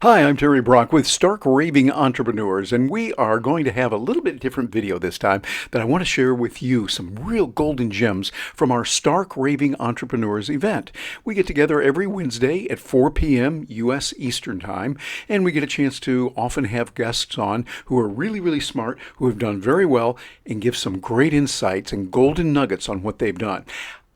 Hi, I'm Terry Brock with Stark Raving Entrepreneurs, and we are going to have a little bit different video this time that I want to share with you some real golden gems from our Stark Raving Entrepreneurs event. We get together every Wednesday at 4 p.m. U.S. Eastern Time, and we get a chance to often have guests on who are really, really smart, who have done very well, and give some great insights and golden nuggets on what they've done.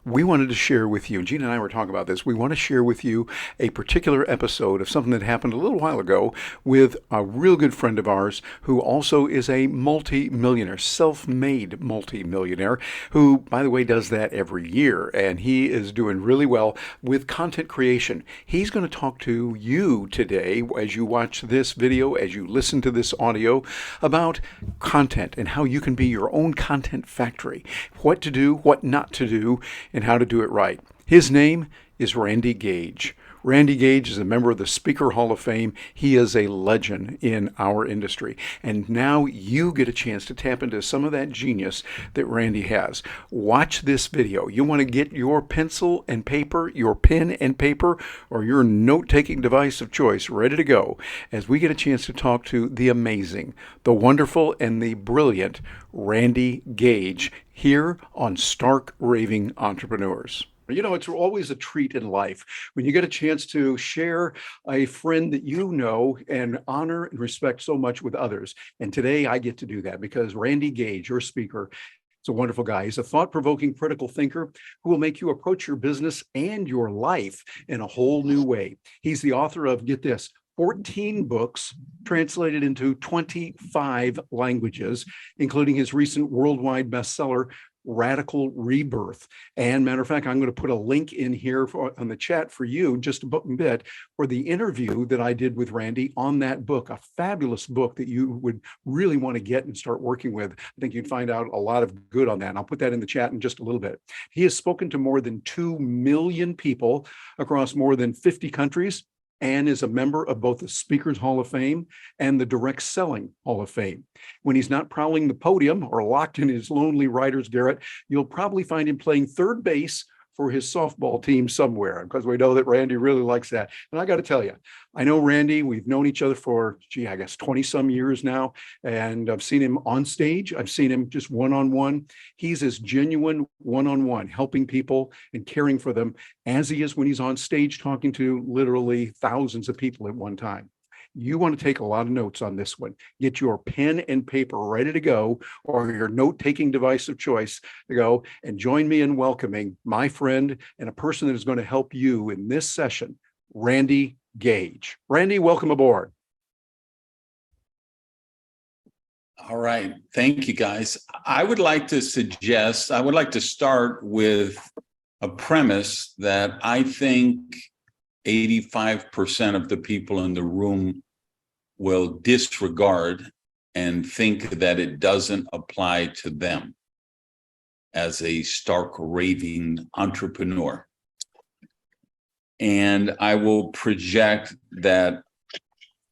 We wanted to share with you, Gina and I were talking about this, we want to share with you a particular episode of something that happened a little while ago with a real good friend of ours who also is a multi-millionaire, self-made multi-millionaire, who, by the way, does that every year. And he is doing really well with content creation. He's going to talk to you today as you watch this video, as you listen to this audio, about content and how you can be your own content factory, what to do, what not to do, and how to do it right. His name is Randy Gage. Randy Gage is a member of the Speaker Hall of Fame. He is a legend in our industry. And now you get a chance to tap into some of that genius that Randy has. Watch this video. You want to get your pencil and paper, your pen and paper, or your note-taking device of choice ready to go as we get a chance to talk to the amazing, the wonderful, and the brilliant Randy Gage here on Stark Raving Entrepreneurs. You know, it's always a treat in life when you get a chance to share a friend that you know and honor and respect so much with others. And today I get to do that because Randy Gage, your speaker, is a wonderful guy. He's a thought-provoking critical thinker who will make you approach your business and your life in a whole new way. He's the author of, get this, 14 books translated into 25 languages, including his recent worldwide bestseller, Radical Rebirth. And matter of fact, I'm going to put a link in here on the chat for you just a bit for the interview that I did with Randy on that book, a fabulous book that you would really want to get and start working with. I think you'd find out a lot of good on that. And I'll put that in the chat in just a little bit. He has spoken to more than 2 million people across more than 50 countries, and is a member of both the Speakers Hall of Fame and the Direct Selling Hall of Fame. When he's not prowling the podium or locked in his lonely writer's garret, you'll probably find him playing third base for his softball team somewhere, because we know that Randy really likes that. And I got to tell you, I know Randy, we've known each other for, I guess 20 some years now. And I've seen him on stage. I've seen him just one-on-one. He's as genuine one-on-one, helping people and caring for them as he is when he's on stage talking to literally thousands of people at one time. You want to take a lot of notes on this one. Get your pen and paper ready to go, or your note-taking device of choice to go, and join me in welcoming my friend and a person that is going to help you in this session, Randy Gage. Randy, welcome aboard. All right. Thank you, guys. I would like to start with a premise that I think 85% of the people in the room will disregard and think that it doesn't apply to them as a stark raving entrepreneur. And I will project that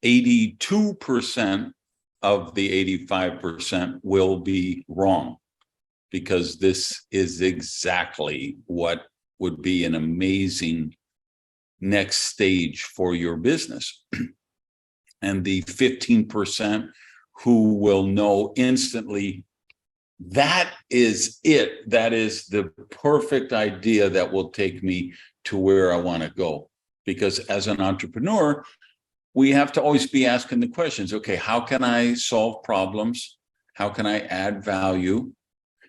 82% of the 85% will be wrong, because this is exactly what would be an amazing next stage for your business. And the 15% who will know instantly, that is it. That is the perfect idea that will take me to where I want to go. Because as an entrepreneur, we have to always be asking the questions, okay, how can I solve problems? How can I add value?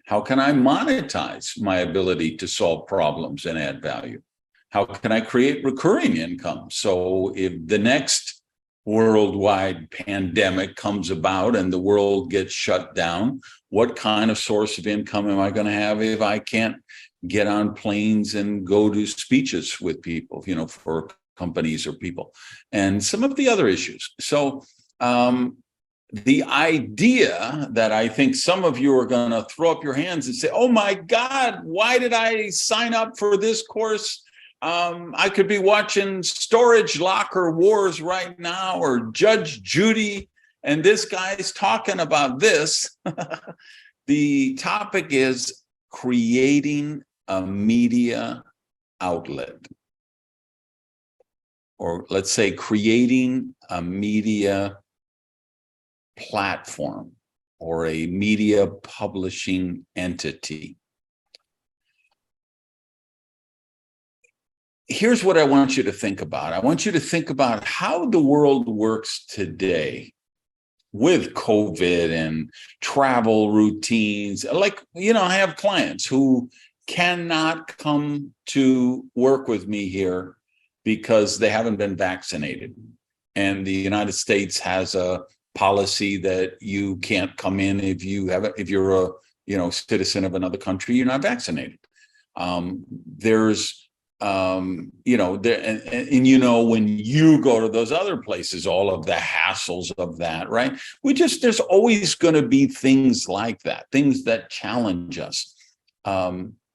How can I monetize my ability to solve problems and add value? How can I create recurring income? So if the next worldwide pandemic comes about and the world gets shut down, what kind of source of income am I going to have if I can't get on planes and go to speeches with people, for companies or people, and some of the other issues. So the idea that I think some of you are going to throw up your hands and say, oh my God, why did I sign up for this course? I could be watching Storage Locker Wars right now, or Judge Judy, and this guy's talking about this. The topic is creating a media outlet. or let's say creating a media platform or a media publishing entity. Here's what I want you to think about. I want you to think about how the world works today with COVID and travel routines. Like, I have clients who cannot come to work with me here because they haven't been vaccinated. And the United States has a policy that you can't come in if you're a citizen of another country, you're not vaccinated. There's when you go to those other places, all of the hassles of that, right? There's always going to be things like that, things that challenge us.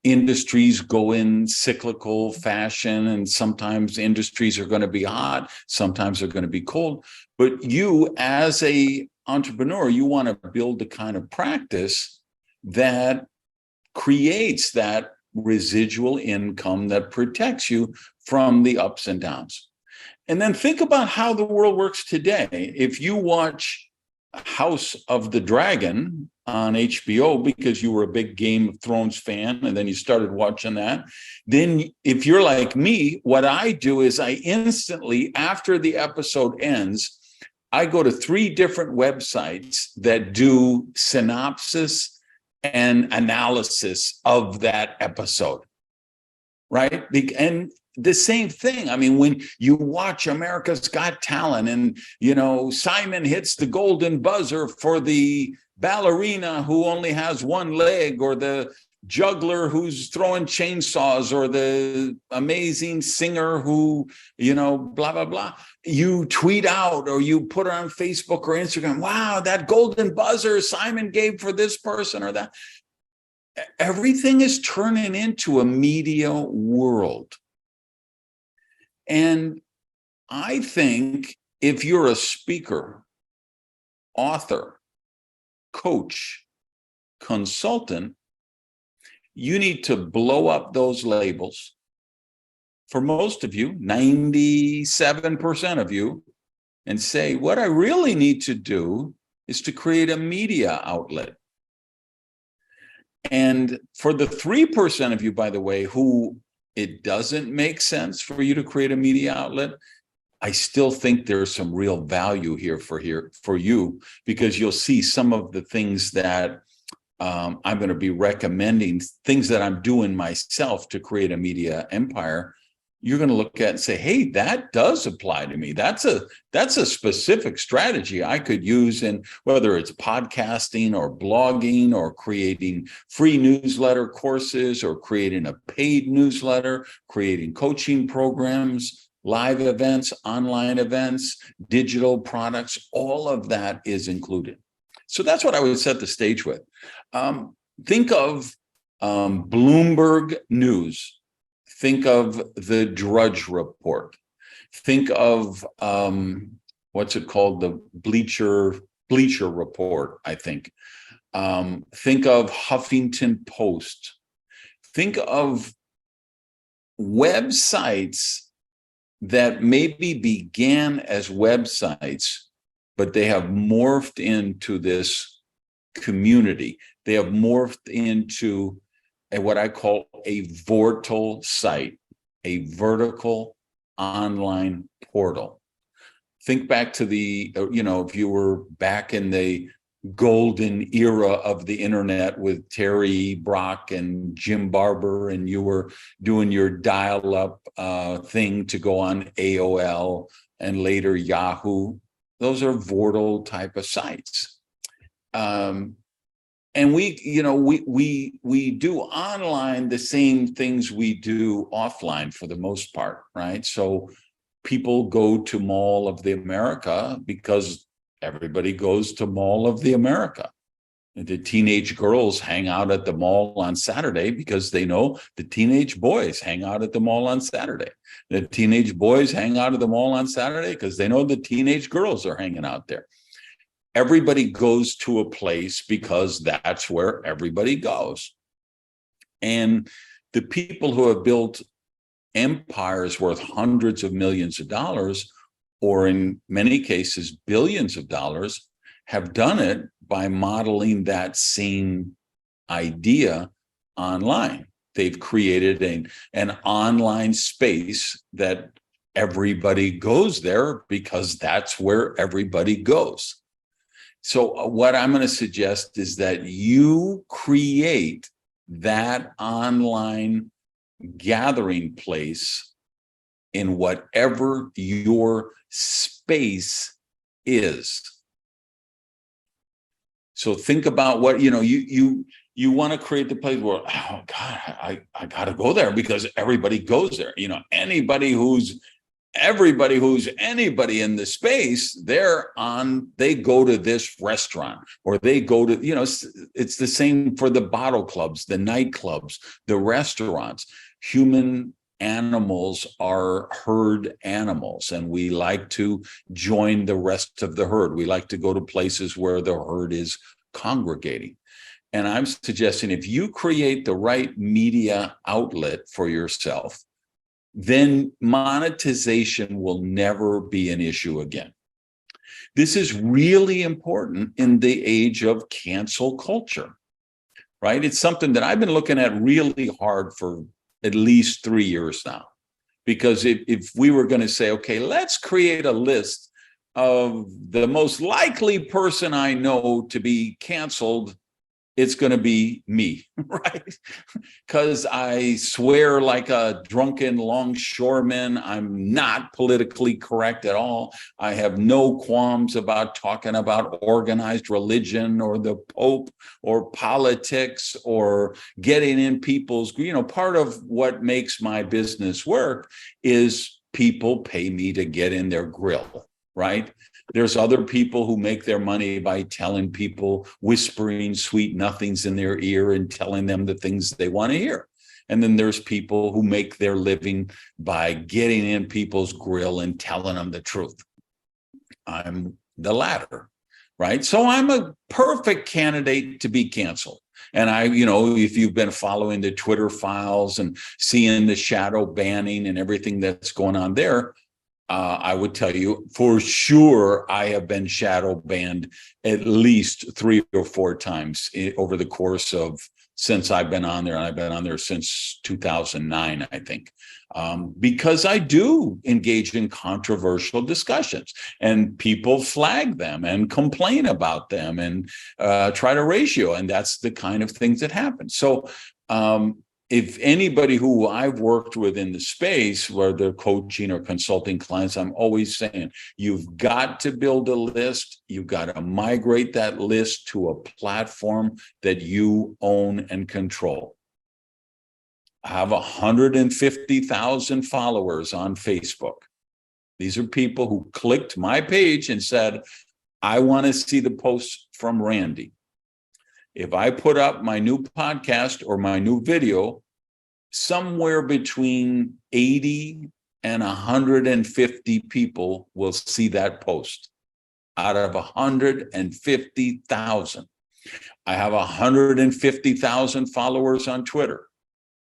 Industries go in cyclical fashion, and sometimes industries are going to be hot, sometimes they're going to be cold. But you, as a entrepreneur, you want to build the kind of practice that creates that residual income that protects you from the ups and downs. And then think about how the world works today. If you watch House of the Dragon on HBO because you were a big Game of Thrones fan and then you started watching that, then if you're like me, what I do is I instantly, after the episode ends, I go to 3 different websites that do synopsis and analysis of that episode, right? And the same thing. I mean, when you watch America's Got Talent and, Simon hits the golden buzzer for the ballerina who only has one leg, or the juggler who's throwing chainsaws, or the amazing singer who, blah, blah, blah. You tweet out or you put it on Facebook or Instagram, wow, that golden buzzer Simon gave for this person or that. Everything is turning into a media world. And I think if you're a speaker, author, coach, consultant, you need to blow up those labels. For most of you, 97% of you, and say, what I really need to do is to create a media outlet. And for the 3% of you, by the way, who it doesn't make sense for you to create a media outlet, I still think there's some real value here for you, because you'll see some of the things that I'm going to be recommending, things that I'm doing myself to create a media empire. You're going to look at and say, hey, that does apply to me. That's a specific strategy I could use in whether it's podcasting or blogging or creating free newsletter courses or creating a paid newsletter, creating coaching programs, live events, online events, digital products. All of that is included. So that's what I would set the stage with. Think of Bloomberg News. Think of the Drudge Report. Think of what's it called? The Bleacher Report, I think. Think of Huffington Post. Think of websites that maybe began as websites, but they have morphed into this community. They have morphed into what I call a vortal site, a vertical online portal. Think back to if you were back in the golden era of the internet with Terry Brock and Jim Barber, and you were doing your dial-up thing to go on AOL and later Yahoo. Those are vortal type of sites. And we do online the same things we do offline for the most part, right? So people go to Mall of the America because everybody goes to Mall of the America. And the teenage girls hang out at the mall on Saturday because they know the teenage boys hang out at the mall on Saturday. The teenage boys hang out at the mall on Saturday because they know the teenage girls are hanging out there. Everybody goes to a place because that's where everybody goes. And the people who have built empires worth hundreds of millions of dollars, or in many cases, billions of dollars, have done it by modeling that same idea online. They've created an online space that everybody goes there because that's where everybody goes. So what I'm going to suggest is that you create that online gathering place in whatever your space is. So think about what, you want to create the place where, oh God, I got to go there because everybody goes there. Everybody who's anybody in the space, they go to this restaurant, or they go to, it's the same for the bottle clubs, the nightclubs, the restaurants. Human animals are herd animals, and we like to join the rest of the herd. We like to go to places where the herd is congregating. And I'm suggesting if you create the right media outlet for yourself, then monetization will never be an issue again. This is really important in the age of cancel culture, right? It's something that I've been looking at really hard for at least 3 years now. Because if we were going to say, okay, let's create a list of the most likely person I know to be canceled, it's going to be me, right? Because I swear like a drunken longshoreman. I'm not politically correct at all. I have no qualms about talking about organized religion or the Pope or politics or getting in people's, part of what makes my business work is people pay me to get in their grill, right? There's other people who make their money by telling people, whispering sweet nothings in their ear and telling them the things they want to hear. And then there's people who make their living by getting in people's grill and telling them the truth. I'm the latter, right? So I'm a perfect candidate to be canceled. And if you've been following the Twitter files and seeing the shadow banning and everything that's going on there, I would tell you for sure I have been shadow banned at least 3 or 4 times over the course of since I've been on there. And I've been on there since 2009, I think, because I do engage in controversial discussions and people flag them and complain about them and try to ratio. And that's the kind of things that happen. So if anybody who I've worked with in the space where they're coaching or consulting clients, I'm always saying, you've got to build a list. You've got to migrate that list to a platform that you own and control. I have 150,000 followers on Facebook. These are people who clicked my page and said, I want to see the posts from Randy. If I put up my new podcast or my new video, somewhere between 80 and 150 people will see that post out of 150,000. I have 150,000 followers on Twitter.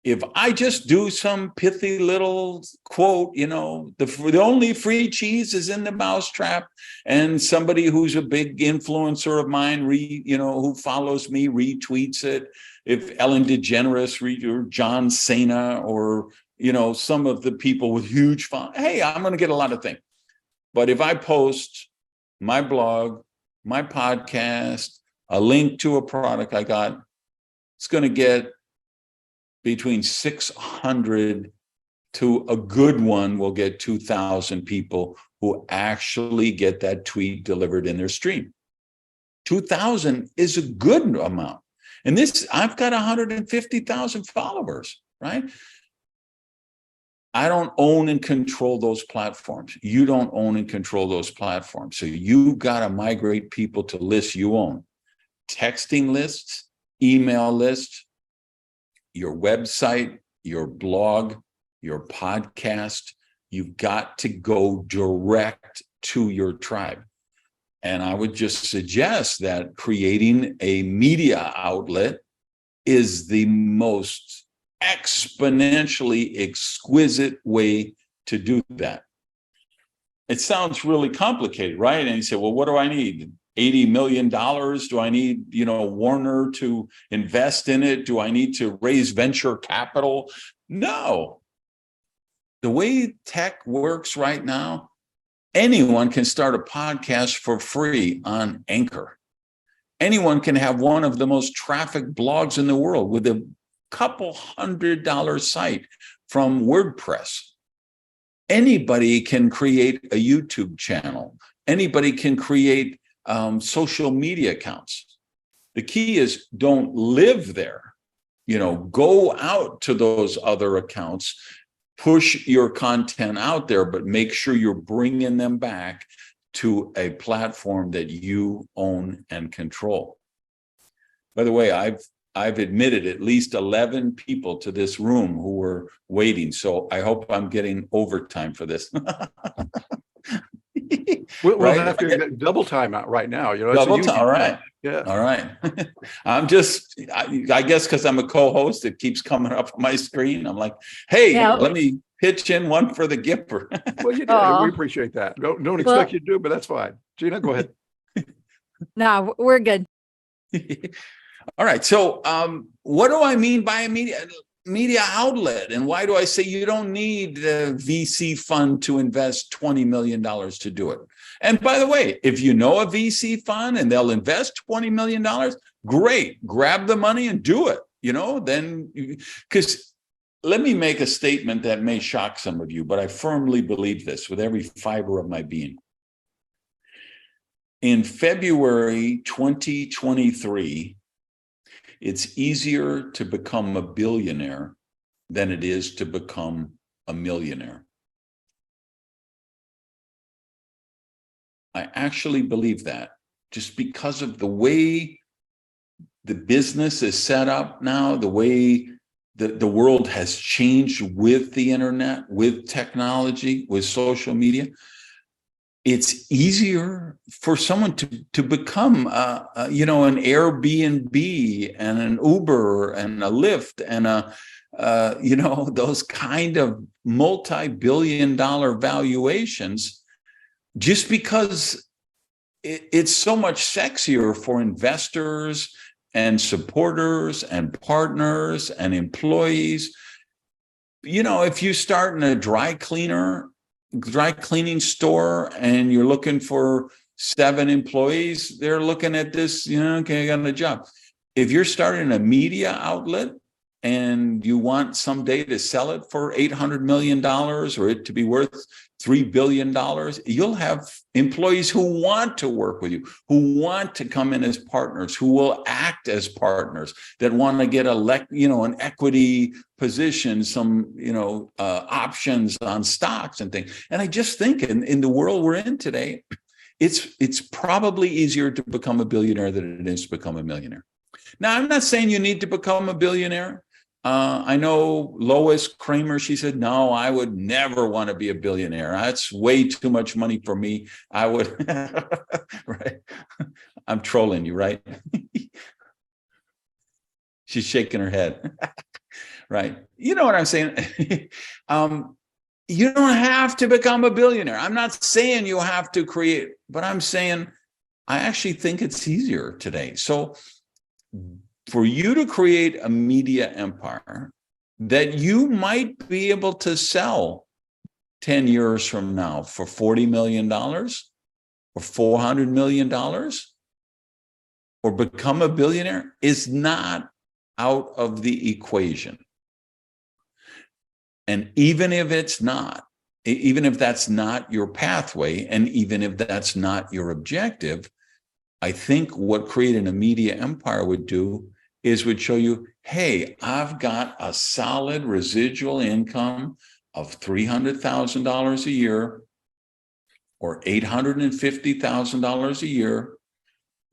If I just do some pithy little quote, the only free cheese is in the mousetrap, and somebody who's a big influencer of mine, who follows me, retweets it. If Ellen DeGeneres or John Cena or, some of the people with huge fun, hey, I'm going to get a lot of things. But if I post my blog, my podcast, a link to a product I got, it's going to get between 600 to a good one will get 2,000 people who actually get that tweet delivered in their stream. 2,000 is a good amount. And I've got 150,000 followers, right? I don't own and control those platforms. You don't own and control those platforms. So you've got to migrate people to lists you own. Texting lists, email lists, your website, your blog, your podcast. You've got to go direct to your tribe. And I would just suggest that creating a media outlet is the most exponentially exquisite way to do that. It sounds really complicated, right? And you say, well, what do I need? $80 million? Do I need, Warner to invest in it? Do I need to raise venture capital? No. The way tech works right now, anyone can start a podcast for free on Anchor. Anyone can have one of the most trafficked blogs in the world with a couple $100 site from WordPress. Anybody can create a YouTube channel. Anybody can create social media accounts. The key is don't live there. Go out to those other accounts, push your content out there, but make sure you're bringing them back to a platform that you own and control. By the way, I've admitted at least 11 people to this room who were waiting. So I hope I'm getting overtime for this. We'll have to get double time out right now. Double time. All right. Yeah. All right. I guess because I'm a co-host, it keeps coming up on my screen. I'm like, hey, let me pitch in one for the Gipper. Well, you did. We appreciate that. Don't expect you to do, but that's fine. Gina, go ahead. No, we're good. All right. So what do I mean by a media outlet? And why do I say you don't need a VC fund to invest $20 million to do it? And by the way, if you know a VC fund and they'll invest $20 million, great. Grab the money and do it. Because let me make a statement that may shock some of you, but I firmly believe this with every fiber of my being. In February 2023, it's easier to become a billionaire than it is to become a millionaire. I actually believe that just because of the way the business is set up now, the way the world has changed with the internet, with technology, with social media. It's easier for someone to become, an Airbnb and an Uber and a Lyft and those kind of multi-billion-dollar valuations, just because it's so much sexier for investors and supporters and partners and employees. If you start in a dry cleaning store and you're looking for 7 employees, they're looking at this, okay, I got a job. If you're starting a media outlet and you want someday to sell it for $800 million or it to be worth $3 billion, you'll have employees who want to work with you, who want to come in as partners, who will act as partners, that want to get an equity position, some, options on stocks and things. And I just think in the world we're in today, it's probably easier to become a billionaire than it is to become a millionaire. Now, I'm not saying you need to become a billionaire. I know Lois Kramer, she said, no, I would never want to be a billionaire. That's way too much money for me. I would, right? I'm trolling you, right? She's shaking her head, right? You know what I'm saying? You don't have to become a billionaire. I'm not saying you have to create, but I'm saying I actually think it's easier today. So for you to create a media empire that you might be able to sell 10 years from now for $40 million or $400 million or become a billionaire is not out of the equation. And even if it's not, even if that's not your pathway, and even if that's not your objective, I think what creating a media empire would do is would show you, hey, I've got a solid residual income of $300,000 a year or $850,000 a year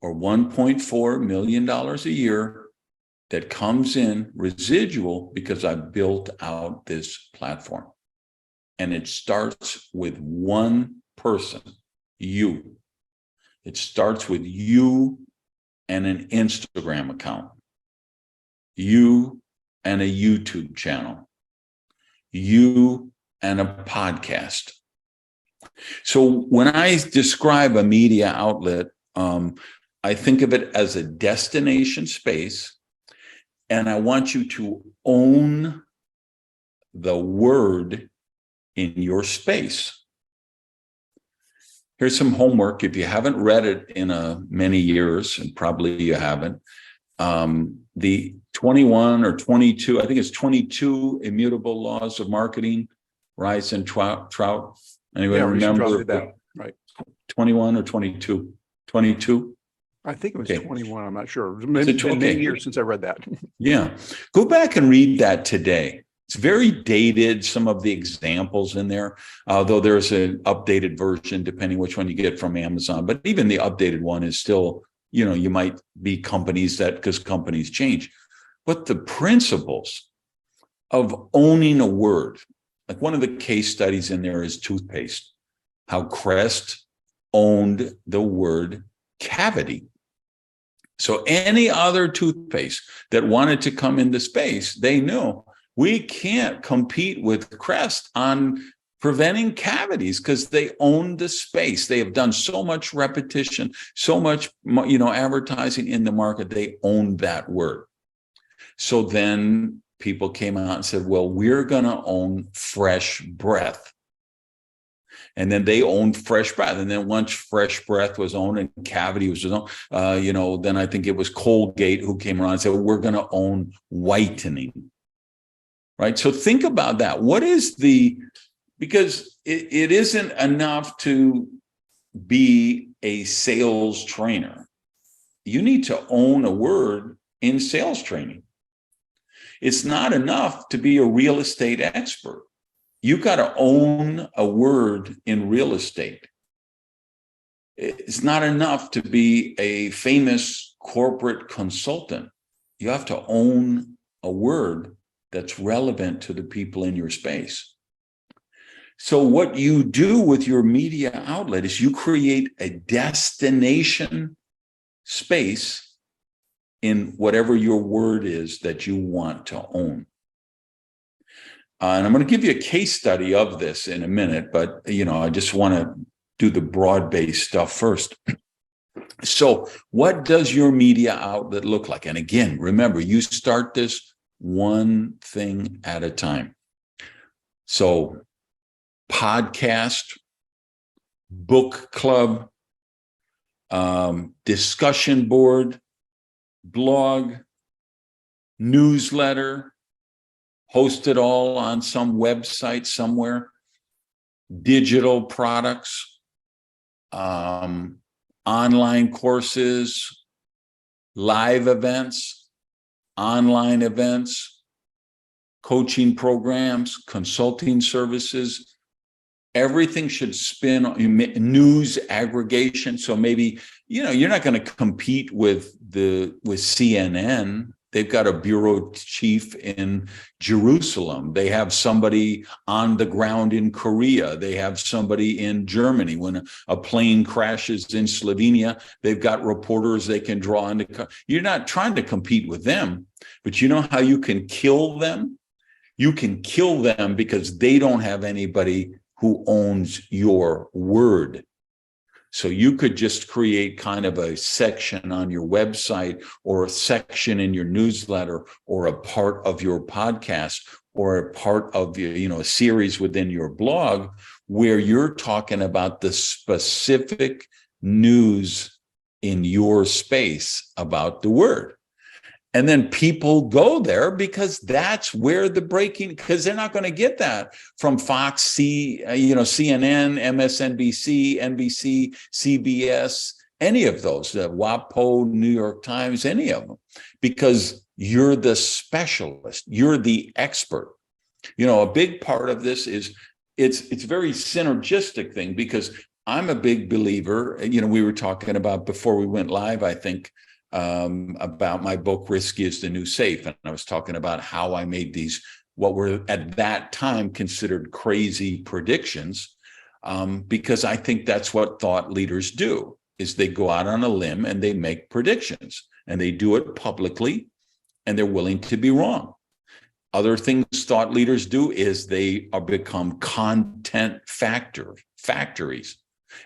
or $1.4 million a year that comes in residual because I built out this platform. And it starts with one person, you. It starts with you and an Instagram account. You and a YouTube channel, you and a podcast. So when I describe a media outlet, I think of it as a destination space, and I want you to own the word in your space. Here's some homework. If you haven't read it in many years, and probably you haven't, the 21 or 22, I think it's 22 immutable laws of marketing, Rice and Trout. Anybody remember that? Right. 21 or 22? 22? I think it was Okay. 21. I'm not sure. It's been many years since I read that. Yeah. Go back and read that today. It's very dated, some of the examples in there, though there's an updated version, depending which one you get from Amazon. But even the updated one is still, you might be because companies change. But the principles of owning a word, like one of the case studies in there is toothpaste, how Crest owned the word cavity. So any other toothpaste that wanted to come into space, they knew we can't compete with Crest on preventing cavities because they own the space. They have done so much repetition, so much, advertising in the market. They own that word. So then people came out and said, well, we're going to own fresh breath. And then they owned fresh breath. And then once fresh breath was owned and cavity was owned, then I think it was Colgate who came around and said, well, we're going to own whitening. Right. So think about that. Because it isn't enough to be a sales trainer. You need to own a word in sales training. It's not enough to be a real estate expert. You got to own a word in real estate. It's not enough to be a famous corporate consultant. You have to own a word that's relevant to the people in your space. So what you do with your media outlet is you create a destination space in whatever your word is that you want to own. And I'm going to give you a case study of this in a minute, but I just want to do the broad-based stuff first. So what does your media outlet look like? And again, remember, you start this one thing at a time. So podcast, book club, discussion board, blog, newsletter, host it all on some website somewhere, digital products, online courses, live events, online events, coaching programs, consulting services. Everything should spin on news aggregation. So maybe, you're not going to compete with CNN. They've got a bureau chief in Jerusalem. They have somebody on the ground in Korea. They have somebody in Germany. When a plane crashes in Slovenia, they've got reporters they can draw into. You're not trying to compete with them, but you know how you can kill them? You can kill them because they don't have anybody who owns your word. So you could just create kind of a section on your website or a section in your newsletter or a part of your podcast or a part of a series within your blog where you're talking about the specific news in your space about the word. And then people go there because that's where because they're not going to get that from Fox, CNN, MSNBC, NBC, CBS, any of those, WAPO, New York Times, any of them, because you're the specialist, you're the expert. A big part of this is it's a very synergistic thing because I'm a big believer. We were talking about before we went live, I think, about my book, Risky is the New Safe. And I was talking about how I made these, what were at that time considered crazy predictions, because I think that's what thought leaders do, is they go out on a limb and they make predictions and they do it publicly and they're willing to be wrong. Other things thought leaders do is they become content factories.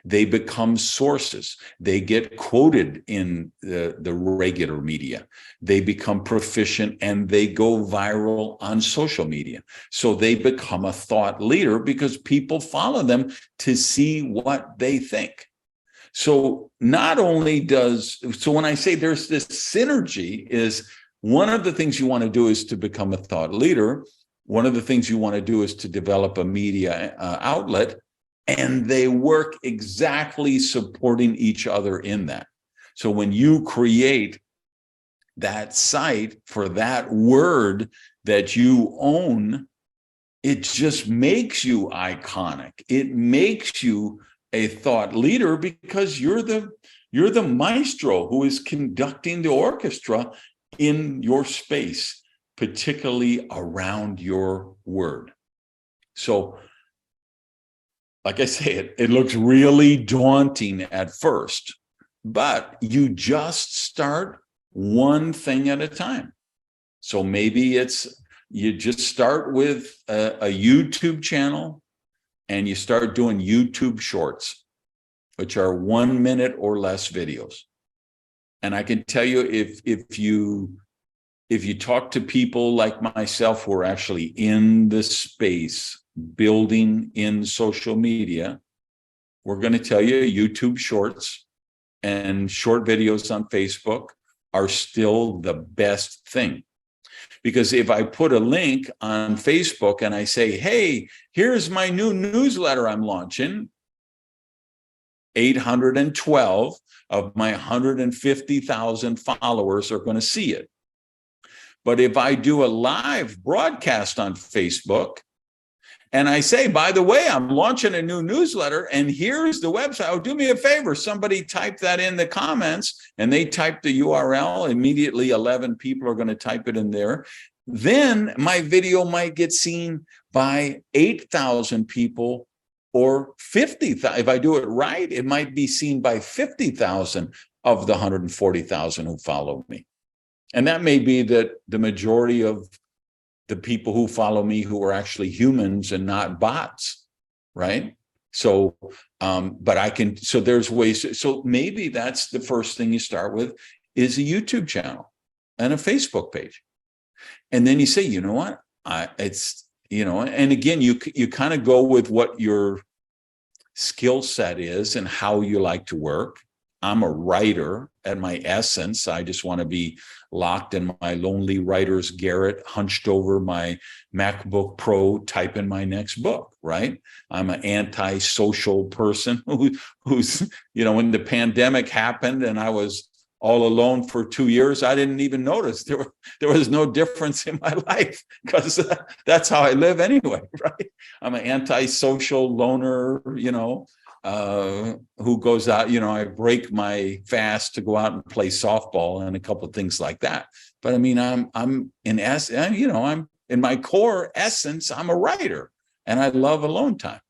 They become sources. They get quoted in the regular media. They become proficient and they go viral on social media. So they become a thought leader because people follow them to see what they think. So not only so when I say there's this synergy, is one of the things you want to do is to become a thought leader. One of the things you want to do is to develop a media outlet, and they work exactly supporting each other in that. So when you create that site for that word that you own, it just makes you iconic. It makes you a thought leader because you're the maestro who is conducting the orchestra in your space, particularly around your word. So, like I say, it looks really daunting at first, but you just start one thing at a time. So maybe you just start with a YouTube channel, and you start doing YouTube shorts, which are 1 minute or less videos. And I can tell you, if you talk to people like myself who are actually in the space building in social media, we're going to tell you YouTube shorts and short videos on Facebook are still the best thing. Because if I put a link on Facebook and I say, hey, here's my new newsletter I'm launching, 812 of my 150,000 followers are going to see it. But if I do a live broadcast on Facebook and I say, by the way, I'm launching a new newsletter and here's the website. Oh, do me a favor. Somebody type that in the comments, and they type the URL. Immediately 11 people are going to type it in there. Then my video might get seen by 8,000 people or 50,000. If I do it right, it might be seen by 50,000 of the 140,000 who follow me. And that may be that the majority of the people who follow me who are actually humans and not bots, right? So, so there's ways. So maybe that's the first thing you start with is a YouTube channel and a Facebook page. And then you say, you know what, and again, you kind of go with what your skill set is and how you like to work. I'm a writer at my essence. I just want to be locked in my lonely writer's garret, hunched over my MacBook Pro, typing my next book, right? I'm an anti-social person who's, when the pandemic happened and I was all alone for 2 years, I didn't even notice there was no difference in my life because that's how I live anyway, right? I'm an anti-social loner, who goes out, I break my fast to go out and play softball and a couple of things like that. But I mean, I'm in my core essence, I'm a writer and I love alone time.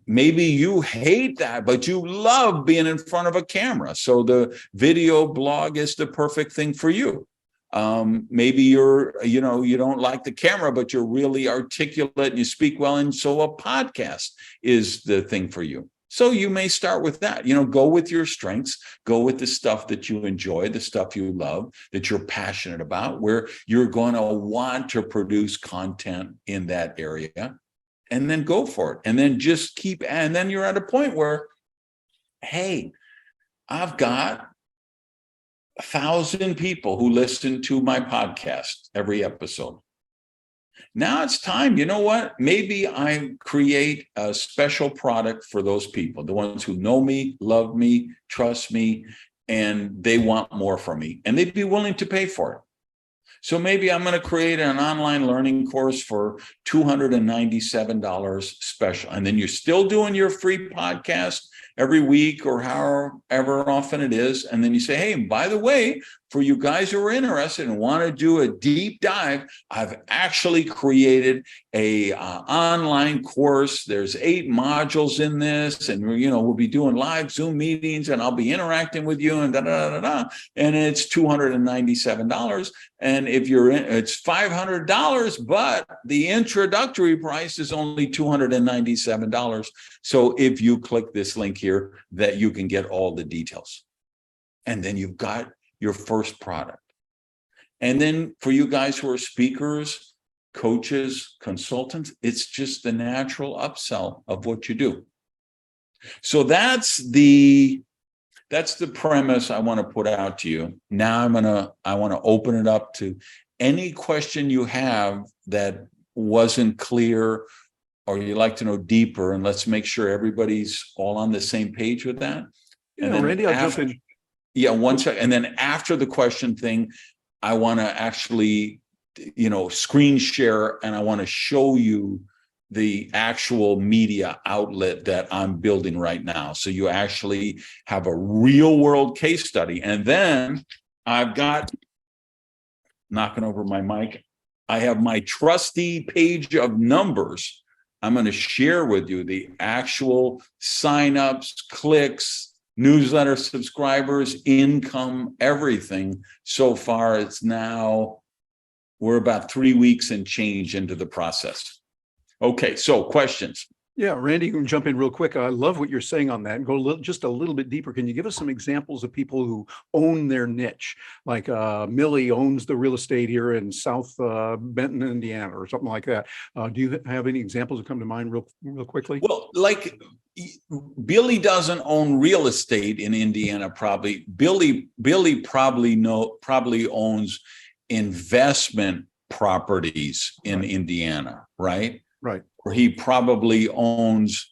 Maybe you hate that, but you love being in front of a camera. So the video blog is the perfect thing for you. Maybe you don't like the camera, but you're really articulate and you speak well. And so a podcast is the thing for you. So you may start with that, go with your strengths, go with the stuff that you enjoy, the stuff you love, that you're passionate about, where you're going to want to produce content in that area, and then go for it. And then just and then you're at a point where, hey, I've got 1,000 people who listen to my podcast every episode. Now it's time, you know what? Maybe I create a special product for those people, the ones who know me, love me, trust me, and they want more from me, and they'd be willing to pay for it. So maybe I'm going to create an online learning course for $297 special. And then you're still doing your free podcast every week or however often it is. And then you say, hey, by the way, for you guys who are interested and want to do a deep dive, I've actually created a online course. There's 8 modules in this, and we'll be doing live Zoom meetings, and I'll be interacting with you, and and it's $297. And if you're in, it's $500, but the introductory price is only $297. So if you click this link here, that you can get all the details. And then you've got your first product. And then for you guys who are speakers, coaches, consultants, it's just the natural upsell of what you do. So that's the premise I want to put out to you. Now I want to open it up to any question you have that wasn't clear, or you'd like to know deeper, and let's make sure everybody's all on the same page with that. And then Randy, I'll jump in. Yeah, one second. And then after the question thing, I want to actually, screen share, and I want to show you the actual media outlet that I'm building right now. So you actually have a real world case study. And then I've got, knocking over my mic, I have my trusty page of numbers. I'm going to share with you the actual signups, clicks, newsletter subscribers, income, everything. So far, we're about 3 weeks and change into the process. Okay, so questions. Yeah, Randy, you can jump in real quick. I love what you're saying on that, and go just a little bit deeper. Can you give us some examples of people who own their niche? Like Millie owns the real estate here in South Benton, Indiana, or something like that. Do you have any examples that come to mind real quickly? Well, like Billy doesn't own real estate in Indiana, probably. Billy probably owns investment properties in Indiana, right? Right. Or he probably owns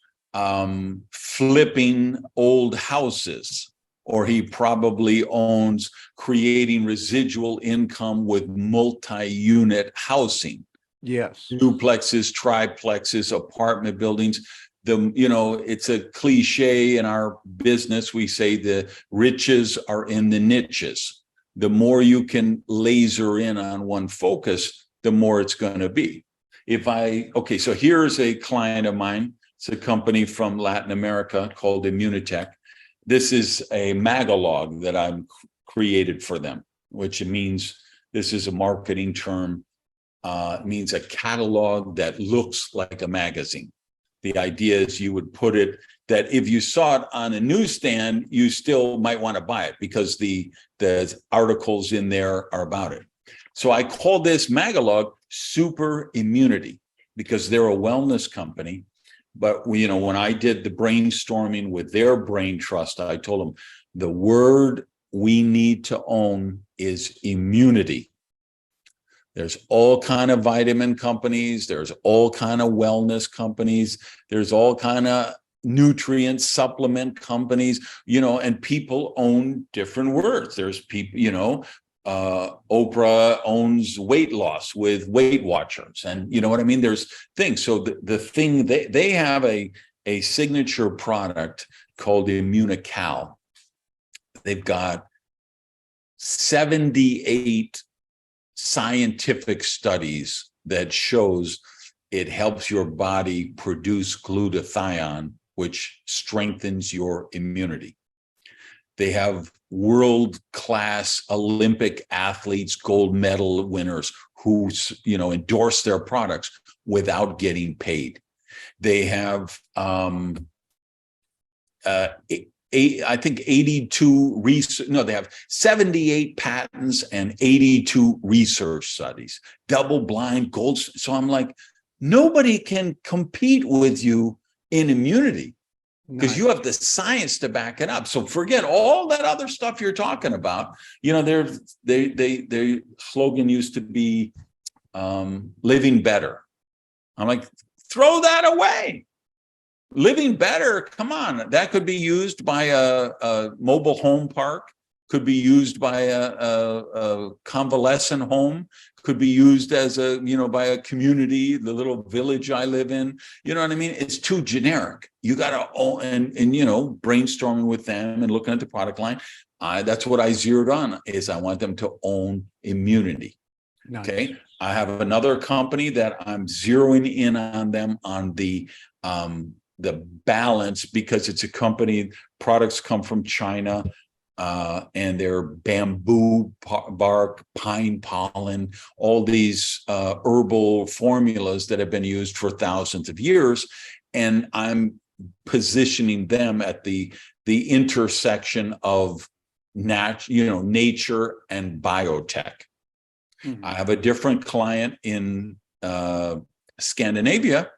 flipping old houses, or he probably owns creating residual income with multi-unit housing. Yes. Duplexes, triplexes, apartment buildings. It's a cliche in our business. We say the riches are in the niches. The more you can laser in on one focus, the more it's going to be. So here's a client of mine. It's a company from Latin America called Immunitech. This is a magalog that I've created for them, which means, this is a marketing term, means a catalog that looks like a magazine. The idea is you would put it that if you saw it on a newsstand, you still might want to buy it because the articles in there are about it. So I call this magalog Super Immunity because they're a wellness company. But when I did the brainstorming with their brain trust, I told them the word we need to own is immunity. There's all kind of vitamin companies. There's all kind of wellness companies. There's all kind of nutrient supplement companies, and people own different words. There's people, Oprah owns weight loss with Weight Watchers, and you know what I mean? There's things. So the thing, they have a signature product called Immunical. They've got 78 scientific studies that shows it helps your body produce glutathione, which strengthens your immunity. They have world-class Olympic athletes, gold medal winners who, endorse their products without getting paid. They have, I think 82 they have 78 patents and 82 research studies, double-blind gold. So I'm like, nobody can compete with you in immunity. Because you have the science to back it up. So forget all that other stuff you're talking about. Their slogan used to be living better. I'm like, throw that away. Living better, come on. That could be used by a mobile home park. could be used by a convalescent home, could be used as a, by a community, the little village I live in. You know what I mean? It's too generic. You got to own, and brainstorming with them and looking at the product line. That's what I zeroed on, is I want them to own immunity. Nice. Okay. I have another company that I'm zeroing in on them on the balance, because it's a company, products come from China, and they're bamboo bark, pine pollen, all these herbal formulas that have been used for thousands of years. And I'm positioning them at the intersection of nature and biotech. Mhm. I have a different client in Scandinavia,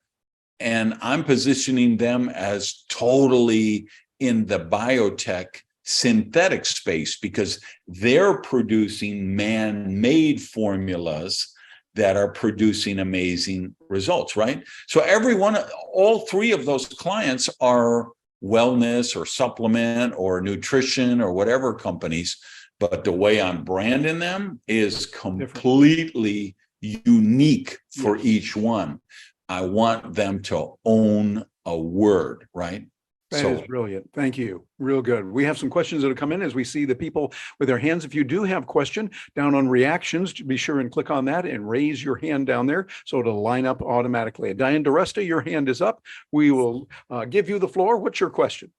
and I'm positioning them as totally in the biotech synthetic space, because they're producing man-made formulas that are producing amazing results, right? So all three of those clients are wellness or supplement or nutrition or whatever companies, but the way I'm branding them is completely unique for each one. I want them to own a word, right? That is brilliant. Thank you. Real good. We have some questions that have come in as we see the people with their hands. If you do have a question down on reactions, be sure and click on that and raise your hand down there so it'll line up automatically. Diane DeResta, your hand is up. We will give you the floor. What's your question?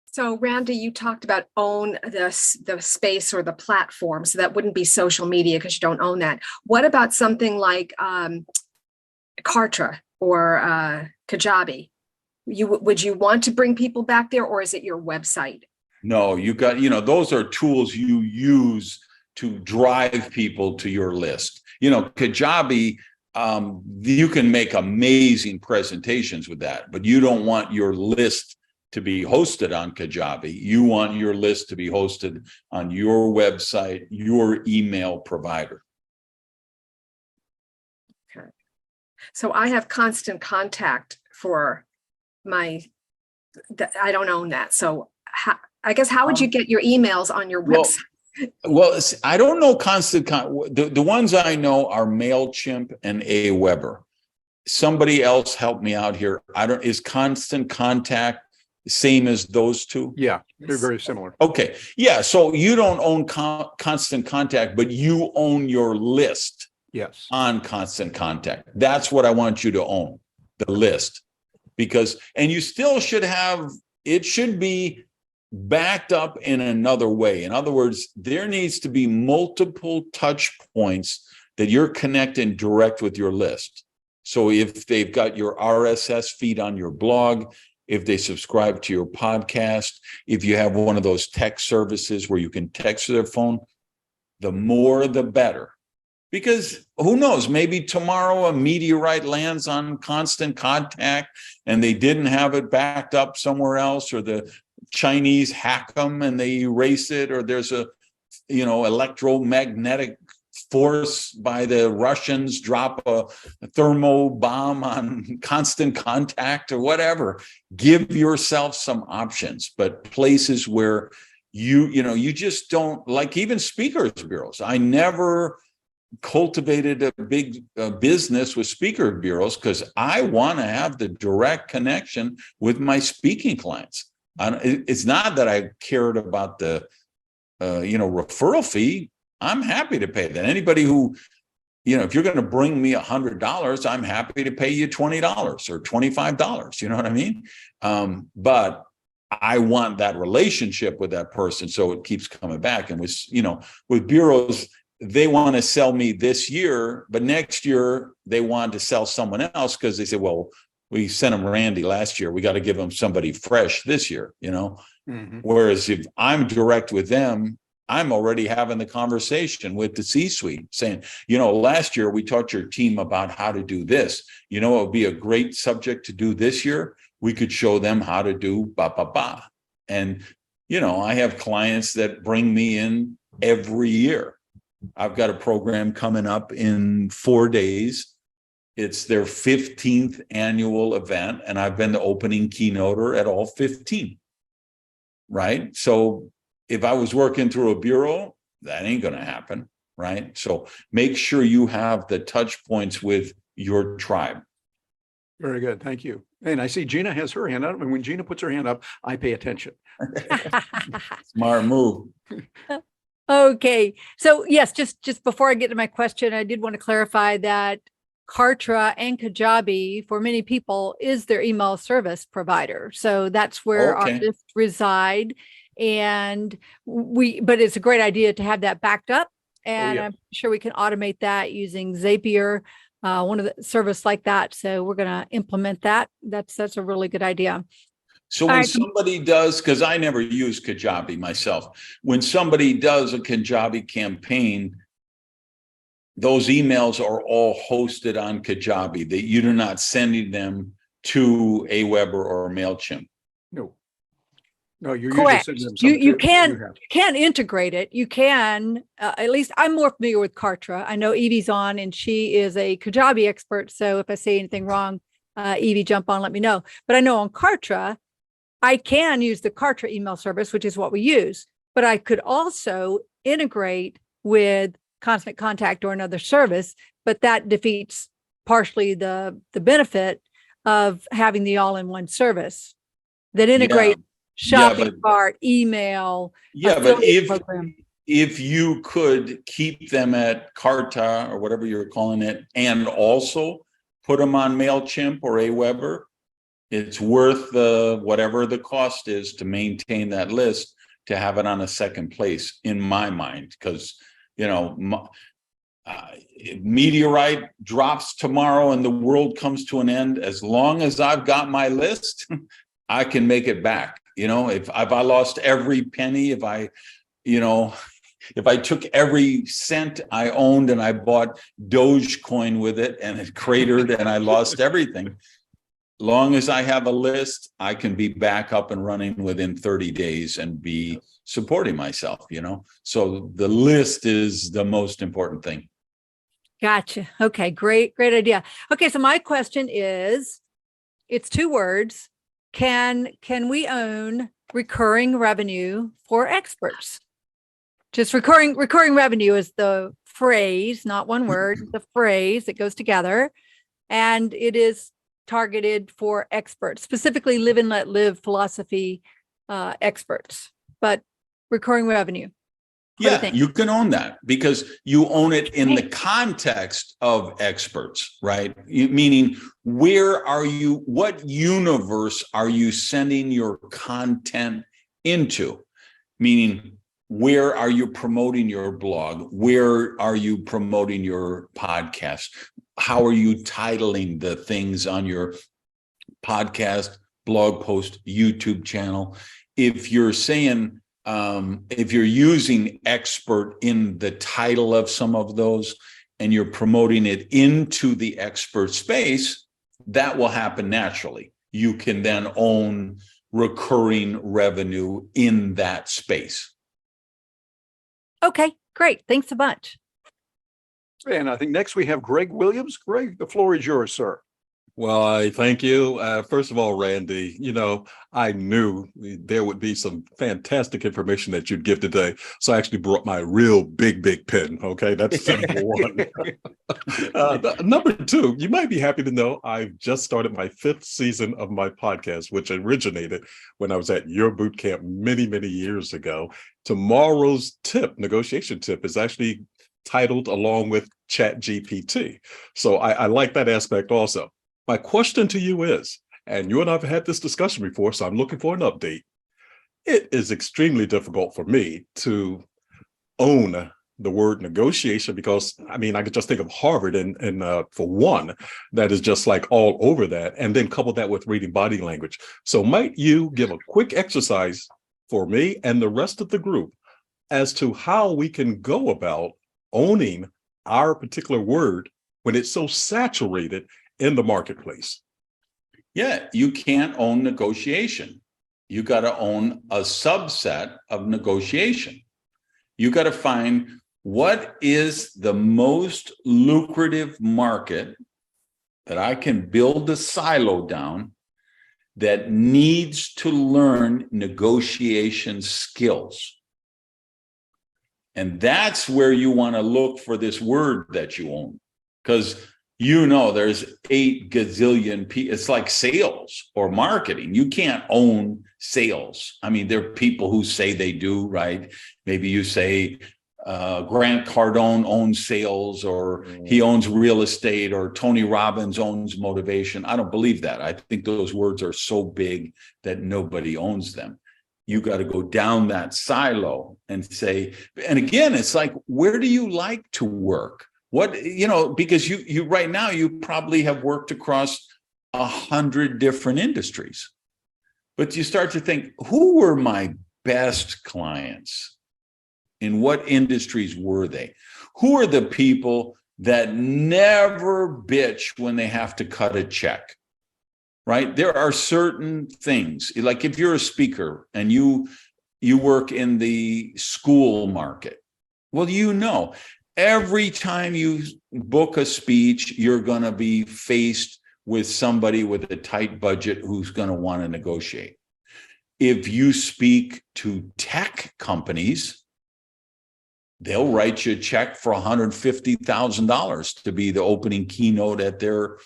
So Randy, you talked about own the space or the platform. So that wouldn't be social media because you don't own that. What about something like Cartra or Kajabi? Would you want to bring people back there, or is it your website? No, you got, those are tools you use to drive people to your list. Kajabi, you can make amazing presentations with that, but you don't want your list to be hosted on Kajabi. You want your list to be hosted on your website, your email provider. Okay. So I have Constant Contact for I don't own that. So I guess how would you get your emails on your website? Well, I don't know the ones I know are MailChimp and Aweber. Somebody else help me out here. Is Constant Contact the same as those two? Yeah, they're very similar. Okay. Yeah. So you don't own Constant Contact, but you own your list. Yes. On Constant Contact. That's what I want you to own, the list. And you still should have, it should be backed up in another way. In other words, there needs to be multiple touch points that you're connecting direct with your list. So if they've got your RSS feed on your blog, if they subscribe to your podcast, if you have one of those text services where you can text to their phone, the more the better. Because who knows, maybe tomorrow a meteorite lands on Constant Contact and they didn't have it backed up somewhere else, or the Chinese hack them and they erase it, or there's a, electromagnetic force by the Russians drop a thermo bomb on Constant Contact or whatever. Give yourself some options, but places where you just don't, like even speakers bureaus. I never cultivated a big business with speaker bureaus because I want to have the direct connection with my speaking clients. It's not that I cared about the referral fee. I'm happy to pay that. Anybody who, if you're going to bring me $100, I'm happy to pay you $20 or $25. You know what I mean? But I want that relationship with that person, so it keeps coming back. And with bureaus, they want to sell me this year, but next year they want to sell someone else because they say, well, we sent them Randy last year. We got to give them somebody fresh this year, Mm-hmm. Whereas if I'm direct with them, I'm already having the conversation with the C-suite saying, last year we taught your team about how to do this. It would be a great subject to do this year. We could show them how to do ba, ba, ba. And, I have clients that bring me in every year. I've got a program coming up in 4 days. It's their 15th annual event, and I've been the opening keynoter at all 15. Right? So if I was working through a bureau, that ain't going to happen, right? So make sure you have the touch points with your tribe. Very good. Thank you. And I see Gina has her hand up. And when Gina puts her hand up, I pay attention. Smart move. Okay. So yes, just before I get to my question, I did want to clarify that Cartra and Kajabi, for many people, is their email service provider. So that's where our Okay. lists reside. And but it's a great idea to have that backed up. And yeah. I'm sure we can automate that using Zapier, one of the service like that. So we're going to implement that. That's a really good idea. So All when right. somebody does, because I never use Kajabi myself, when somebody does a Kajabi campaign, those emails are all hosted on Kajabi, that you're not sending them to Aweber or MailChimp. No, you're Correct. usually sending them You something. can integrate it. You can, at least I'm more familiar with Cartra. I know Evie's on and she is a Kajabi expert. So if I say anything wrong, Evie, jump on, let me know. But I know on Cartra, I can use the Cartra email service, which is what we use, but I could also integrate with Constant Contact or another service, but that defeats partially the benefit of having the all-in-one service that integrates shopping cart, email. Yeah, but program. if you could keep them at Carta or whatever you're calling it, and also put them on MailChimp or Aweber, it's worth whatever the cost is to maintain that list, to have it on a second place, in my mind, because meteorite drops tomorrow and the world comes to an end. As long as I've got my list, I can make it back. If I lost every penny, if I took every cent I owned and I bought Dogecoin with it and it cratered and I lost everything, long as I have a list, I can be back up and running within 30 days and be supporting myself, So the list is the most important thing. Gotcha. Okay, great idea. Okay, so my question is, it's 2 words. Can we own recurring revenue for experts? Just recurring revenue is the phrase, not one word, the phrase that goes together. And it is targeted for experts, specifically live and let live philosophy experts, but recurring revenue. Yeah, you can own that because you own it in the context of experts, right? Meaning, what universe are you sending your content into? Meaning, where are you promoting your blog? Where are you promoting your podcast? How are you titling the things on your podcast, blog post, YouTube channel? If you're saying, if you're using expert in the title of some of those and you're promoting it into the expert space, that will happen naturally. You can then own recurring revenue in that space. Okay, great. Thanks a bunch. And I think next we have Greg Williams. Greg, the floor is yours, sir. Well, I thank you. First of all, Randy, I knew there would be some fantastic information that you'd give today. So I actually brought my real big pen. Okay, that's number one. Number 2, you might be happy to know I've just started my 5th season of my podcast, which originated when I was at your boot camp many years ago. Tomorrow's negotiation tip, is actually titled along with ChatGPT. So I like that aspect also. My question to you is, and you and I have had this discussion before, so I'm looking for an update. It is extremely difficult for me to own the word negotiation because, I could just think of Harvard and for one, that is just like all over that, and then couple that with reading body language. So might you give a quick exercise for me and the rest of the group as to how we can go about owning our particular word when it's so saturated in the marketplace? Yeah, you can't own negotiation. You got to own a subset of negotiation. You got to find what is the most lucrative market that I can build a silo down that needs to learn negotiation skills. And that's where you want to look for this word that you own. Because there's 8 gazillion people. It's like sales or marketing. You can't own sales. I mean, there are people who say they do, right? Maybe you say Grant Cardone owns sales, or he owns real estate, or Tony Robbins owns motivation. I don't believe that. I think those words are so big that nobody owns them. You got to go down that silo and say, and again, it's like, where do you like to work? What, because you right now, you probably have worked across 100 different industries, but you start to think, who were my best clients? In what industries were they? Who are the people that never bitch when they have to cut a check? Right? There are certain things, like if you're a speaker and you work in the school market, well, every time you book a speech, you're going to be faced with somebody with a tight budget who's going to want to negotiate. If you speak to tech companies, they'll write you a check for $150,000 to be the opening keynote at their,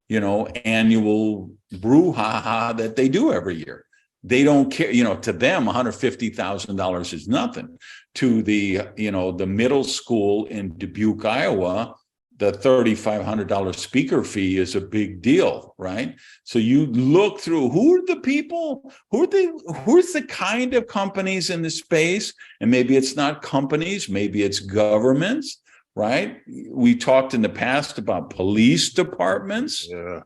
annual brouhaha that they do every year. They don't care, to them, $150,000 is nothing. To the middle school in Dubuque, Iowa, the $3,500 speaker fee is a big deal, right? So you look through who are the people, who's the kind of companies in the space, and maybe it's not companies, maybe it's governments, right? We talked in the past about police departments. Yeah.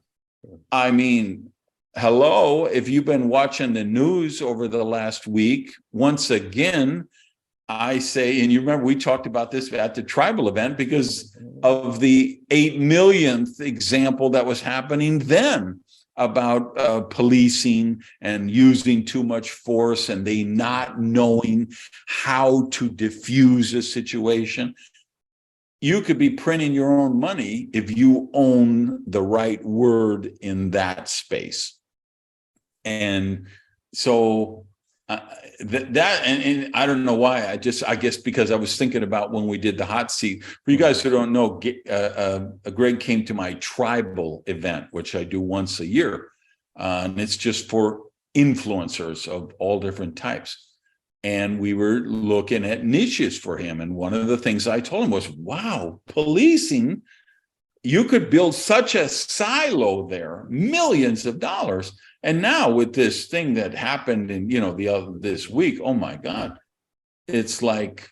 I mean, hello, if you've been watching the news over the last week, once again, I say, and you remember we talked about this at the tribal event because of the 8 millionth example that was happening then about policing and using too much force and they not knowing how to diffuse a situation. You could be printing your own money if you own the right word in that space. And so and I don't know why, I guess because I was thinking about when we did the hot seat. For you guys who don't know, Greg came to my tribal event, which I do once a year. And it's just for influencers of all different types. And we were looking at niches for him. And one of the things I told him was, wow, policing, you could build such a silo there, millions of dollars. And now with this thing that happened in, this week, oh my God, it's like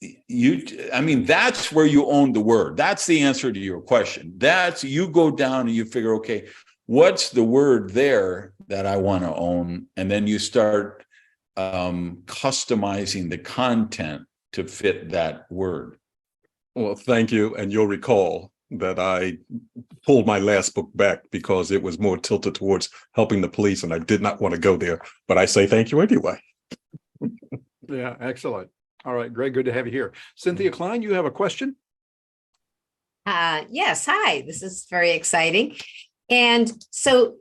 that's where you own the word. That's the answer to your question. You go down and you figure, okay, what's the word there that I want to own? And then you start customizing the content to fit that word. Well, thank you. And you'll recall that I pulled my last book back because it was more tilted towards helping the police, and I did not want to go there. But I say thank you anyway. Yeah, excellent. All right, Greg, good to have you here. Cynthia Klein, you have a question? Yes. Hi, this is very exciting. And so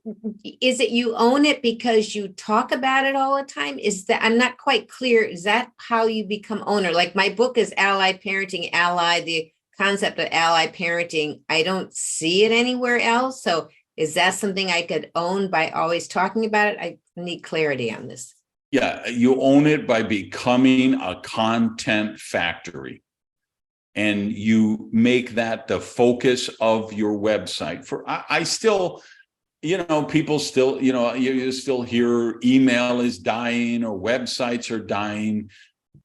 is it you own it because you talk about it all the time? I'm not quite clear. Is that how you become owner? Like my book is Ally Parenting, the concept of ally parenting. I don't see it anywhere else. So is that something I could own by always talking about it? I need clarity on this. Yeah, you own it by becoming a content factory. And you make that the focus of your website. I still, people still, you still hear email is dying or websites are dying.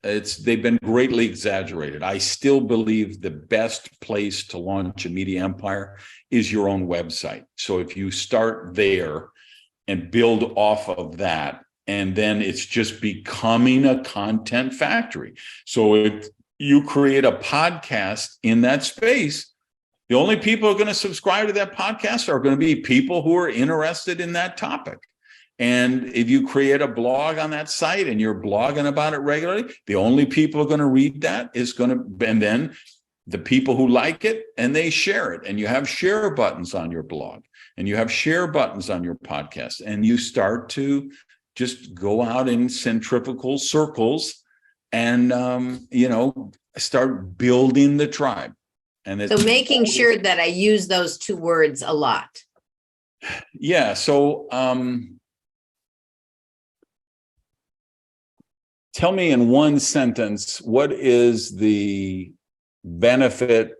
They've been greatly exaggerated. I still believe the best place to launch a media empire is your own website. So if you start there and build off of that, and then it's just becoming a content factory. So if you create a podcast in that space, the only people who are going to subscribe to that podcast are going to be people who are interested in that topic. And if you create a blog on that site and you're blogging about it regularly, the only people who are going to read that and then the people who like it and they share it. And you have share buttons on your blog and you have share buttons on your podcast, and you start to just go out in centrifugal circles and start building the tribe. And So making sure that I use those two words a lot. Yeah. So tell me in one sentence, what is the benefit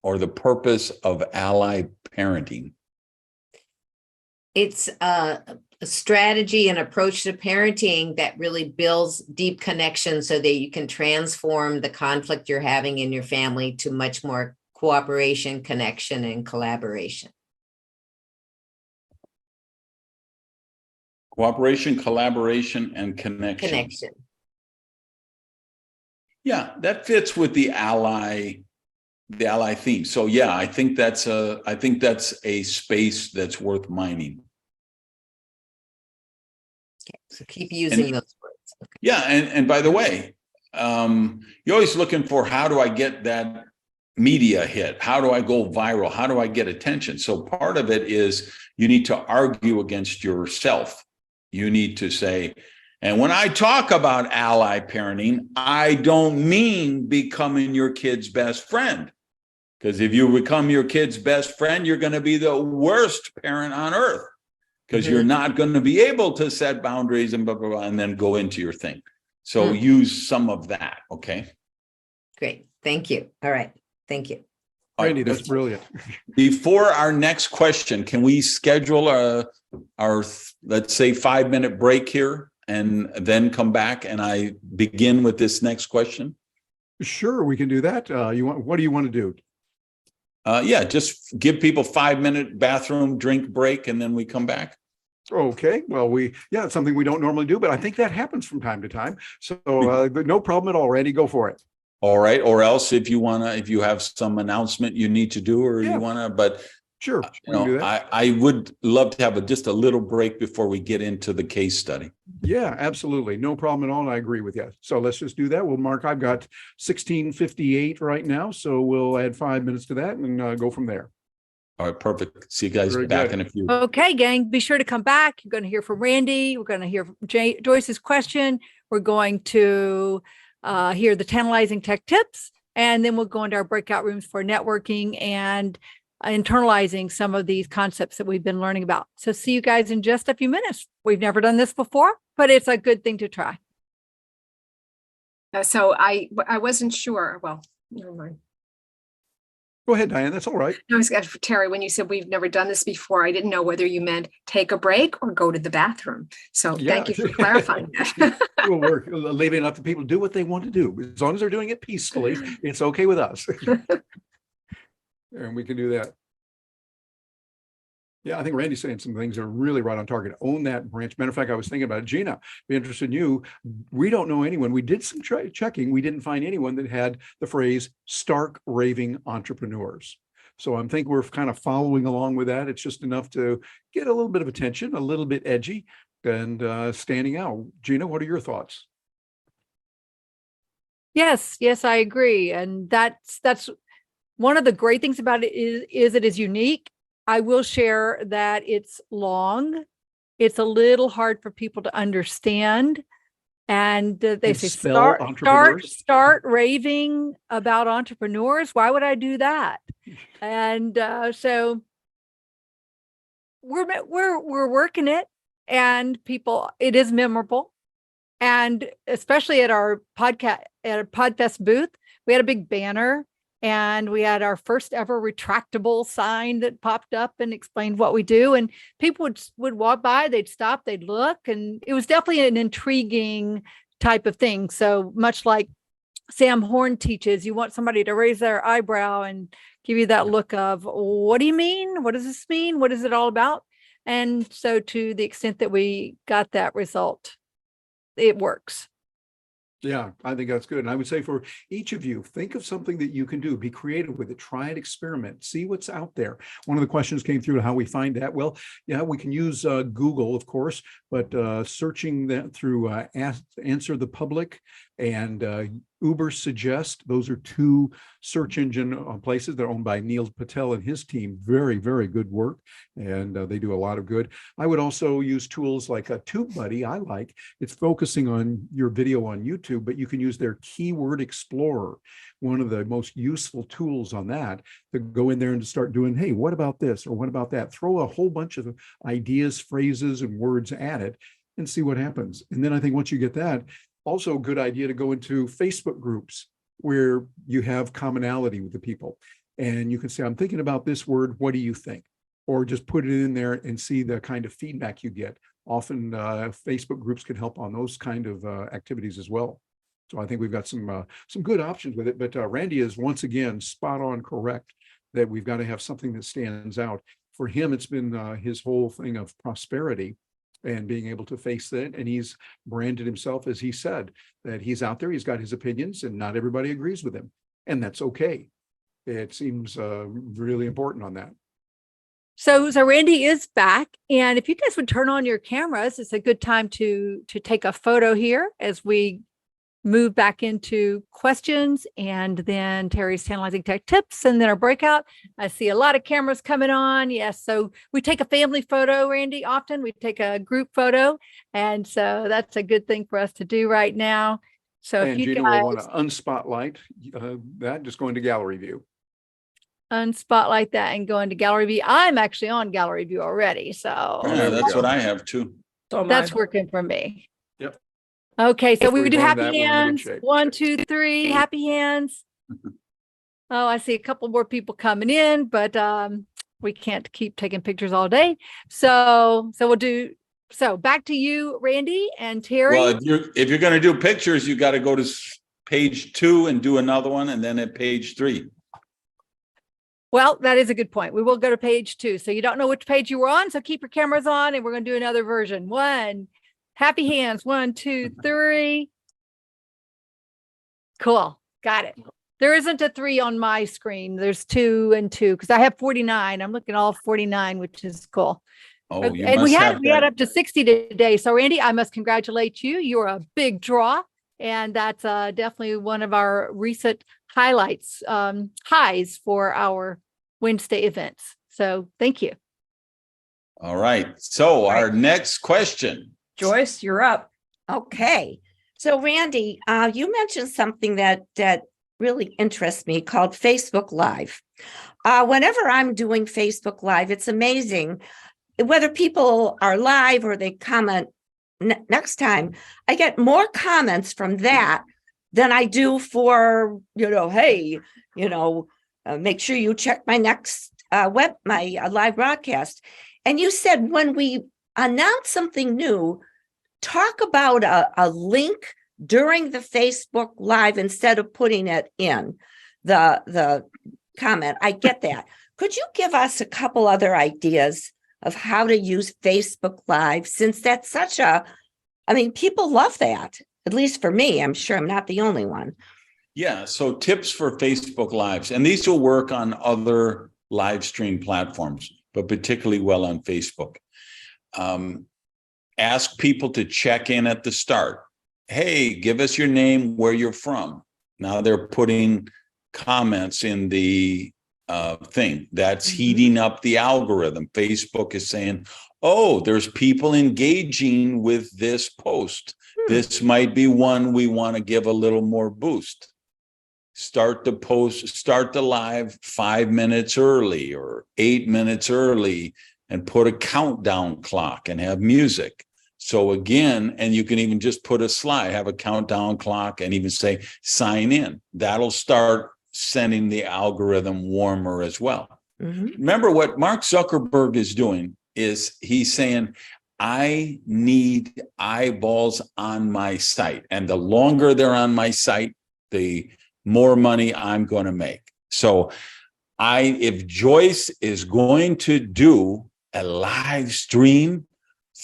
or the purpose of ally parenting? It's a strategy and approach to parenting that really builds deep connection so that you can transform the conflict you're having in your family to much more cooperation, connection, and collaboration. Cooperation, collaboration, and connection. Yeah, that fits with the ally theme. So yeah, I think that's a space that's worth mining. Okay, so keep using those words. Okay. Yeah, and by the way, you're always looking for, how do I get that media hit? How do I go viral? How do I get attention? So part of it is you need to argue against yourself. You need to say, and when I talk about ally parenting, I don't mean becoming your kid's best friend. Because if you become your kid's best friend, you're going to be the worst parent on earth, because you're not going to be able to set boundaries and blah, blah, blah, and then go into your thing. So use some of that. Okay. Great. Thank you. All right. Thank you. Randy, that's brilliant. Before our next question, can we schedule our let's say 5-minute break here and then come back and I begin with this next question? Sure, we can do that. What do you want to do? Yeah, just give people 5-minute bathroom drink break and then we come back. Okay, well, it's something we don't normally do, but I think that happens from time to time. So no problem at all, Randy, go for it. All right. Or else if you have some announcement you need to do, or you want to, but sure, we can do that. I would love to have just a little break before we get into the case study. Yeah, absolutely. No problem at all. And I agree with you. So let's just do that. Well, Mark, I've got 16:58 right now. So we'll add 5 minutes to that and go from there. All right, perfect. See you guys back in a few. Okay, gang, be sure to come back. You're going to hear from Randy. We're going to hear from Joyce's question. We're going to hear the tantalizing tech tips, and then we'll go into our breakout rooms for networking and internalizing some of these concepts that we've been learning about. So see you guys in just a few minutes. We've never done this before, but it's a good thing to try. So I wasn't sure. Well, never mind. Go ahead, Diane. That's all right. I was for Terry, when you said we've never done this before, I didn't know whether you meant take a break or go to the bathroom. So thank you for clarifying that. We're leaving it up to people to do what they want to do. As long as they're doing it peacefully, it's okay with us. And we can do that. Yeah, I think Randy's saying some things that are really right on target. Own that branch. Matter of fact, I was thinking about it. Gina, be interested in you. We don't know anyone. We did some checking. We didn't find anyone that had the phrase Stark Raving Entrepreneurs. So I'm thinking we're kind of following along with that. It's just enough to get a little bit of attention, a little bit edgy, and standing out. Gina, what are your thoughts? Yes, I agree. And that's one of the great things about it is it is unique. I will share that it's long. It's a little hard for people to understand. And they say, start raving about entrepreneurs. Why would I do that? And so we're working it, and people, it is memorable. And especially at our PodFest booth, we had a big banner. And we had our first ever retractable sign that popped up and explained what we do. And people would walk by, they'd stop, they'd look. And it was definitely an intriguing type of thing. So much like Sam Horn teaches, you want somebody to raise their eyebrow and give you that look of, what do you mean? What does this mean? What is it all about? And so to the extent that we got that result, it works. Yeah, I think that's good. And I would say for each of you, think of something that you can do. Be creative with it. Try it, experiment, see what's out there. One of the questions came through how we find that. Well, yeah, we can use Google, of course, but searching that through Answer the Public and Uber Suggest. Those are two search engine places. They're owned by Neil Patel and his team. Very, very good work. And they do a lot of good. I would also use tools like a TubeBuddy. I like it's focusing on your video on YouTube, but you can use their Keyword Explorer, one of the most useful tools on that, to go in there and start doing, hey, what about this or what about that? Throw a whole bunch of ideas, phrases, and words at it and see what happens. And then I think once you get that, also a good idea to go into Facebook groups where you have commonality with the people. And you can say, I'm thinking about this word, what do you think? Or just put it in there and see the kind of feedback you get. Often Facebook groups can help on those kind of activities as well. So I think we've got some good options with it. But Randy is once again spot on correct that we've got to have something that stands out. For him, it's been his whole thing of prosperity and being able to face that. And he's branded himself, as he said, that he's out there, he's got his opinions, and not everybody agrees with him. And that's okay. It seems really important on that. So Randy is back. And if you guys would turn on your cameras, it's a good time to take a photo here as we move back into questions, and then Terry's tantalizing tech tips, and then our breakout. I see a lot of cameras coming on. Yes. So we take a family photo, Randy, often we take a group photo. And so that's a good thing for us to do right now. So And if you Gina guys will want to unspotlight that, just go into gallery view. unspotlight that and go into gallery view. I'm actually on gallery view already. So Yeah, that's what I have too. that's working for me. Yep. Okay, so If we we do learn happy that, we're in good hands. shape. 1, 2, 3, happy hands. Oh, I see a couple more people coming in, but we can't keep taking pictures all day. So we'll do. So back to you, Randy and Terry. Well, if you're going to do pictures, you got to go to page 2 and do another one, and then at page 3. Well, that is a good point. We will go to page 2. So you don't know which page you were on, so keep your cameras on, and we're going to do another version. Happy hands. 1, 2, 3. Cool. Got it. There isn't a 3 on my screen. There's 2 and 2 because I have 49. I'm looking at all 49, which is cool. Oh, you And must we have had that. up to 60 today. So Randy, I must congratulate you. You're a big draw. And that's definitely one of our recent highlights, highs for our Wednesday events. So thank you. All right. So our next question. Joyce, you're up. Okay. So Randy, you mentioned something that really interests me called Facebook Live. Whenever I'm doing Facebook Live, it's amazing whether people are live or they comment next time. I get more comments from that than I do for, hey, make sure you check my next my live broadcast. And you said when we announce something new, talk about a link during the Facebook Live instead of putting it in the comment. I get that. Could you give us a couple other ideas of how to use Facebook Live, since that's people love that, at least for me. I'm sure I'm not the only one. Yeah. So tips for Facebook Lives, and these will work on other live stream platforms, but particularly well on Facebook. Ask people to check in at the start. Hey, give us your name, where you're from. Now they're putting comments in the thing that's heating up the algorithm. Facebook is saying, oh, there's people engaging with this post. This might be one we want to give a little more boost. Start the live 5 minutes early or 8 minutes early and put a countdown clock and have music. So again, and you can even just put a slide, have a countdown clock and even say, sign in. That'll start sending the algorithm warmer as well. Remember what Mark Zuckerberg is doing is he's saying, I need eyeballs on my site. And the longer they're on my site, the more money I'm going to make. So if Joyce is going to do a live stream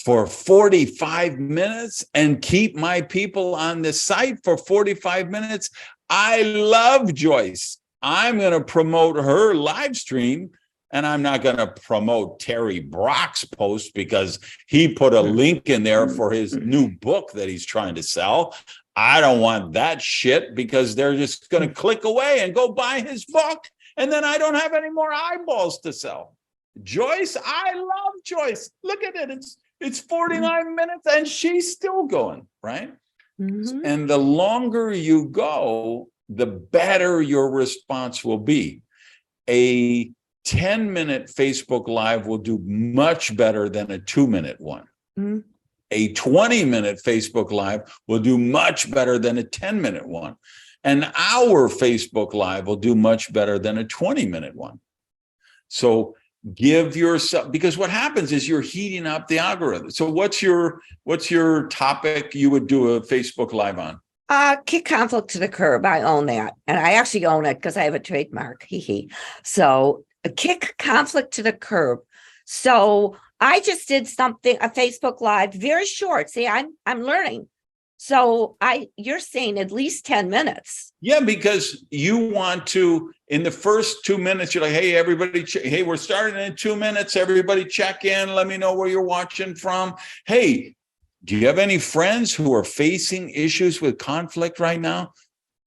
for 45 minutes and keep my people on the site for 45 minutes, I love Joyce. I'm going to promote her live stream, and I'm not going to promote Terry Brock's post because he put a link in there for his new book that he's trying to sell. I don't want that shit because they're just going to click away and go buy his book. And then I don't have any more eyeballs to sell. Joyce, I love Joyce. Look at it. It's 49 minutes and she's still going, right? Mhm. And the longer you go, the better your response will be. A 10-minute Facebook Live will do much better than a 2-minute one. Mhm. A 20-minute Facebook Live will do much better than a 10-minute one. An hour Facebook Live will do much better than a 20-minute one. So give yourself, because what happens is you're heating up the algorithm. So what's your topic you would do a Facebook Live on? Kick conflict to the curb. I own that. And I actually own it because I have a trademark. So kick conflict to the curb. So I just did something, a Facebook Live, very short. See, I'm learning. So you're saying at least 10 minutes. Yeah, because you want to, in the first 2 minutes, you're like, hey, everybody, hey, we're starting in 2 minutes. Everybody check in. Let me know where you're watching from. Hey, do you have any friends who are facing issues with conflict right now?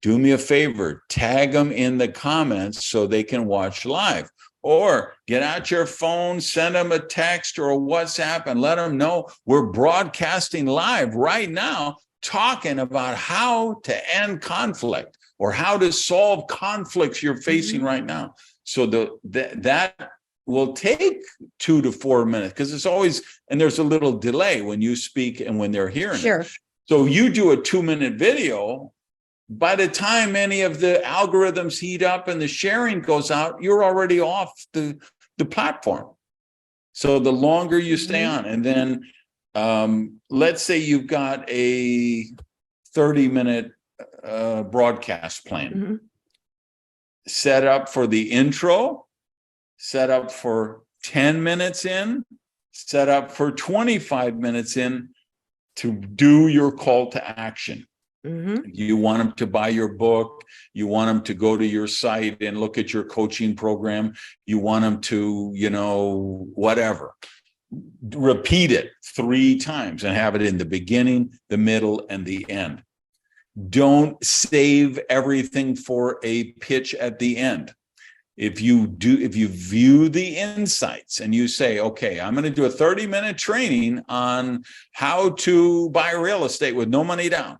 Do me a favor, tag them in the comments so they can watch live. Or get out your phone, send them a text or a WhatsApp and let them know we're broadcasting live right now, talking about how to end conflict or how to solve conflicts you're facing right now. So that will take 2 to 4 minutes because it's always, and there's a little delay when you speak and when they're hearing it. So you do a 2-minute video. By the time any of the algorithms heat up and the sharing goes out, you're already off the platform. So the longer you stay on, and then let's say you've got a 30-minute broadcast plan, set up for the intro, set up for 10 minutes in, set up for 25 minutes in to do your call to action. You want them to buy your book. You want them to go to your site and look at your coaching program. You want them to, whatever. Repeat it 3 times and have it in the beginning, the middle, and the end. Don't save everything for a pitch at the end. If you view the insights and you say, okay, I'm going to do a 30-minute training on how to buy real estate with no money down.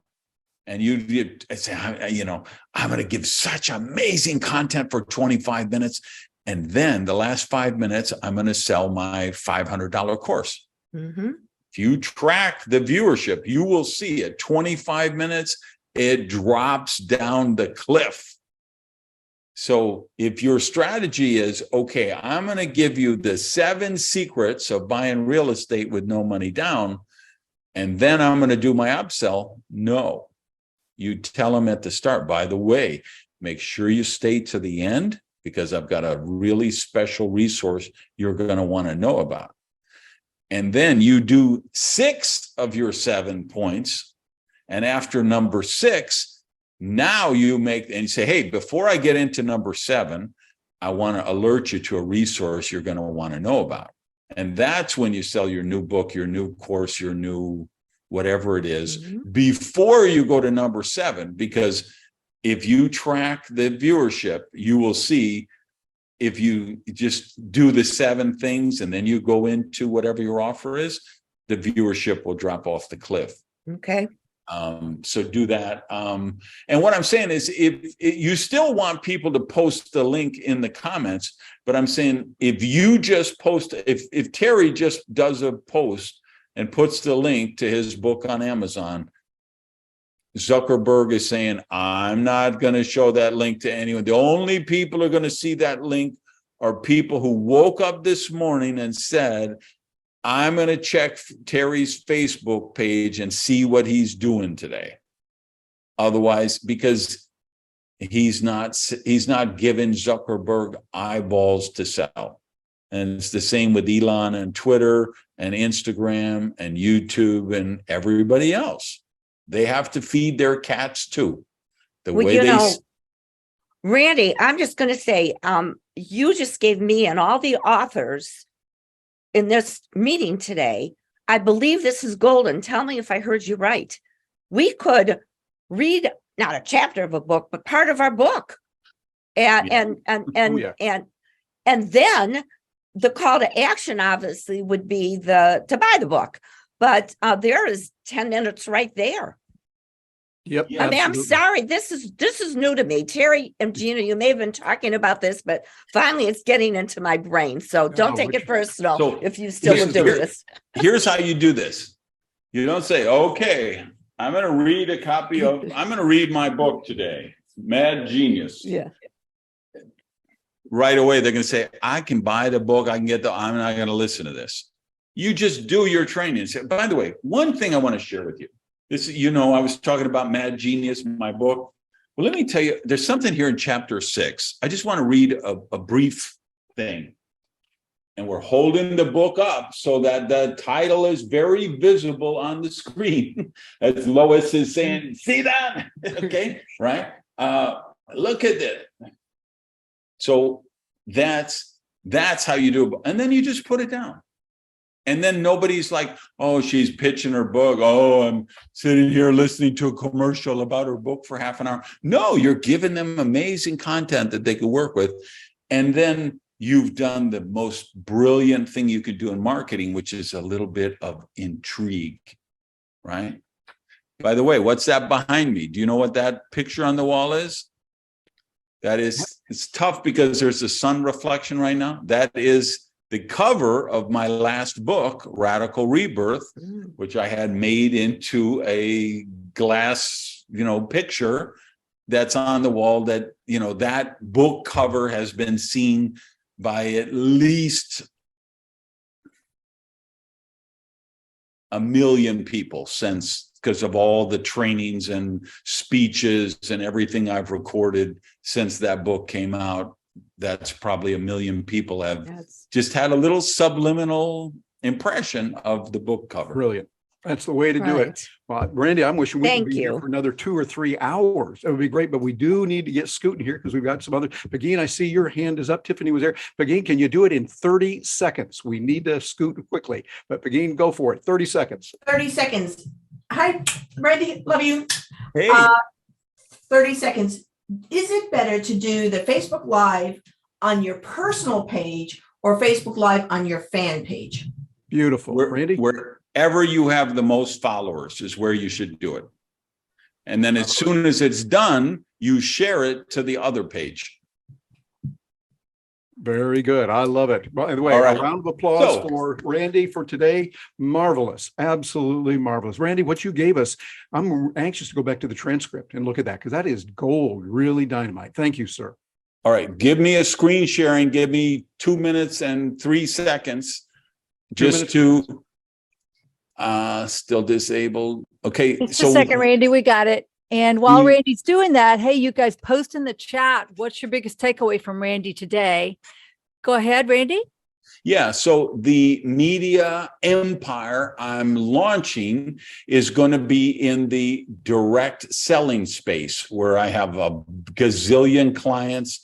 And you say, I'm going to give such amazing content for 25 minutes. And then the last 5 minutes, I'm going to sell my $500 course. If you track the viewership, you will see at 25 minutes, it drops down the cliff. So if your strategy is, okay, I'm going to give you the 7 secrets of buying real estate with no money down, and then I'm going to do my upsell. No. You tell them at the start, by the way, make sure you stay to the end because I've got a really special resource you're going to want to know about. And then you do 6 of your 7 points. And after number 6, now you make, and you say, hey, before I get into number 7, I want to alert you to a resource you're going to want to know about. And that's when you sell your new book, your new course, your new whatever it is, before you go to number 7, because if you track the viewership, you will see if you just do the 7 things and then you go into whatever your offer is, the viewership will drop off the cliff. Okay. So do that. And what I'm saying is if you still want people to post the link in the comments, but I'm saying if you just post, if Terry just does a post and puts the link to his book on Amazon, Zuckerberg is saying, I'm not going to show that link to anyone. The only people who are going to see that link are people who woke up this morning and said, I'm going to check Terry's Facebook page and see what he's doing today. Otherwise, because he's not giving Zuckerberg eyeballs to sell. And it's the same with Elon and Twitter and Instagram and YouTube and everybody else. They have to feed their cats too. Randy, I'm just going to say, you just gave me and all the authors in this meeting today, I believe this is golden. Tell me if I heard you right. We could read not a chapter of a book, but part of our book. And Yeah. and then the call to action obviously would be to buy the book. But there is 10 minutes right there. Yep. Yeah, I mean, I'm absolutely. sorry, this is new to me. Terry and Gina, you may have been talking about this, but finally it's getting into my brain. So don't take it personal So if you still this are is doing here. this. Here's how you do this. You don't say, okay, I'm going to read my book today, Mad Genius. Yeah. Right away, they're going to say, I can buy the book. I'm not going to listen to this. You just do your training. And say, by the way, one thing I want to share with you. This, I was talking about Mad Genius, my book. Well, let me tell you, there's something here in chapter 6. I just want to read a brief thing. And we're holding the book up so that the title is very visible on the screen. As Lois is saying, see that? Okay, right? Look at this. So that's how you do it. And then you just put it down. And then nobody's like, oh, she's pitching her book. Oh, I'm sitting here listening to a commercial about her book for half an hour. No, you're giving them amazing content that they could work with. And then you've done the most brilliant thing you could do in marketing, which is a little bit of intrigue, right? By the way, what's that behind me? Do you know what that picture on the wall is? It's tough because there's a sun reflection right now. That is the cover of my last book, Radical Rebirth, which I had made into a glass, picture that's on the wall. That, that book cover has been seen by at least 1 million people because of all the trainings and speeches and everything I've recorded since that book came out. That's probably 1 million people have just had a little subliminal impression of the book cover. Brilliant. That's the way to do it. Well, Randy, I'm wishing we could be here for another 2 or 3 hours. It would be great, but we do need to get Scootin' here because we've got some other. Pegeen, I see your hand is up. Tiffany was there. Pegeen, can you do it in 30 seconds? We need to scoot quickly, but Pegeen, go for it. 30 seconds. 30 seconds. Hi, Randy. Love you. Hey. 30 seconds. Is it better to do the Facebook Live on your personal page or Facebook Live on your fan page? Beautiful. Randy? Wherever you have the most followers is where you should do it. And then as soon as it's done, you share it to the other page. Very good. I love it. By the way, All right. A round of applause for Randy for today. Marvelous. Absolutely marvelous. Randy, what you gave us, I'm anxious to go back to the transcript and look at that because that is gold, really dynamite. Thank you, sir. All right. Give me a screen sharing. Give me 2 minutes and 3 seconds just to still disabled. Okay. Just a second, Randy. We got it. And while Randy's doing that, hey, you guys post in the chat. What's your biggest takeaway from Randy today? Go ahead, Randy. Yeah. So the media empire I'm launching is going to be in the direct selling space where I have a gazillion clients.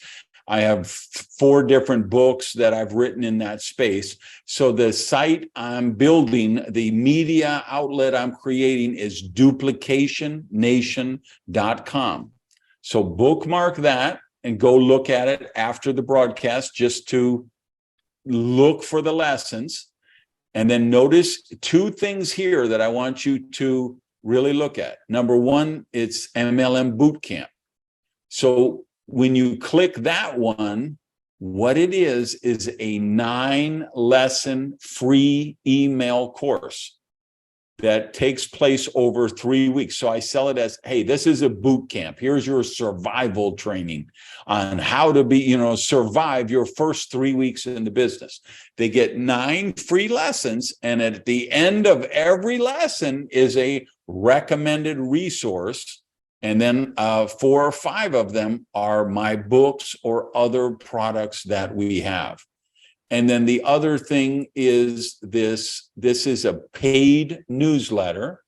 I have 4 different books that I've written in that space. So the site I'm building, the media outlet I'm creating is duplicationnation.com. So bookmark that and go look at it after the broadcast just to look for the lessons. And then notice 2 things here that I want you to really look at. Number 1, it's MLM Bootcamp. So when you click that one, what it is a 9-lesson free email course that takes place over 3 weeks. So I sell it as, hey, this is a boot camp. Here's your survival training on how to survive your first 3 weeks in the business. They get 9 free lessons. And at the end of every lesson is a recommended resource. And then 4 or 5 of them are my books or other products that we have. And then the other thing is this is a paid newsletter.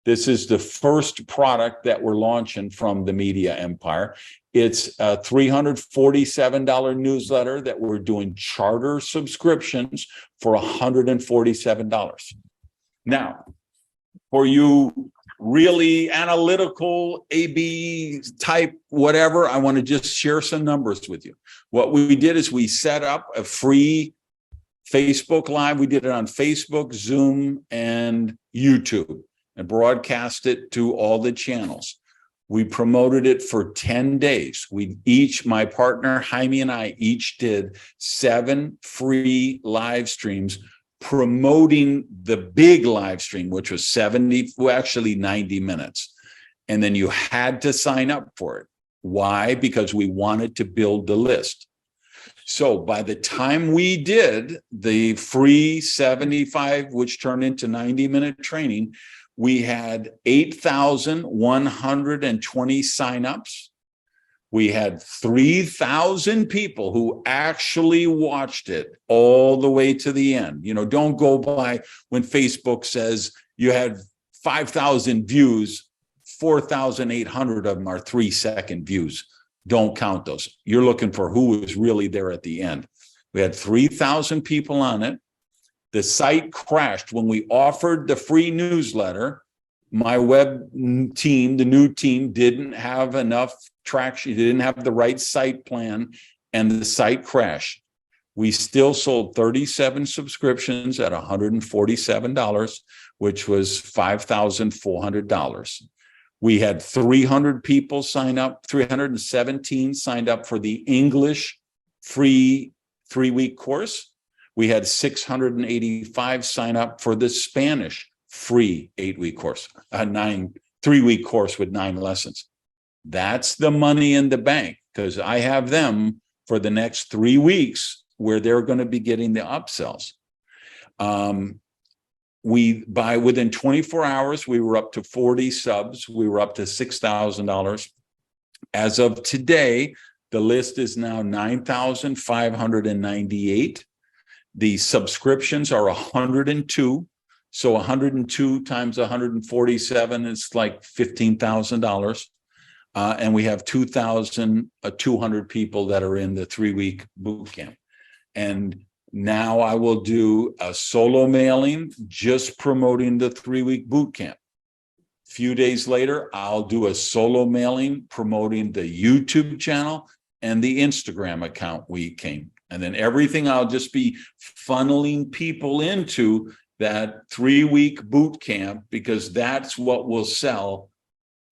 This is the first product that we're launching from the media empire. It's a $347 newsletter that we're doing charter subscriptions for $147. Now, for you really analytical, AB type, whatever. I want to just share some numbers with you. What we did is we set up a free Facebook Live. We did it on Facebook, Zoom, and YouTube, and broadcast it to all the channels. We promoted it for 10 days. My partner, Jaime, and I each did 7 free live streams promoting the big live stream, which was 90 minutes. And then you had to sign up for it. Why? Because we wanted to build the list. So by the time we did the free 75, which turned into 90-minute training, we had 8,120 signups. We had 3,000 people who actually watched it all the way to the end. Don't go by when Facebook says you had 5,000 views, 4,800 of them are 3-second views. Don't count those. You're looking for who was really there at the end. We had 3,000 people on it. The site crashed when we offered the free newsletter. My web team, the new team, didn't have enough traction. Didn't have the right site plan, and the site crashed. We still sold 37 subscriptions at $147, which was $5,400. We had 300 people sign up, 317 signed up for the English free 3-week course. We had 685 sign up for the Spanish free 8-week course, a 3-week course with 9 lessons. That's the money in the bank, because I have them for the next 3 weeks where they're going to be getting the upsells. Within 24 hours, we were up to 40 subs. We were up to $6,000. As of today, the list is now 9,598. The subscriptions are 102. So 102 times 147 is like $15,000. And we have 2,200 people that are in the 3-week boot camp. And now I will do a solo mailing just promoting the 3-week boot camp. A few days later, I'll do a solo mailing promoting the YouTube channel and the Instagram account we came. And then everything I'll just be funneling people into that 3-week boot camp, because that's what will sell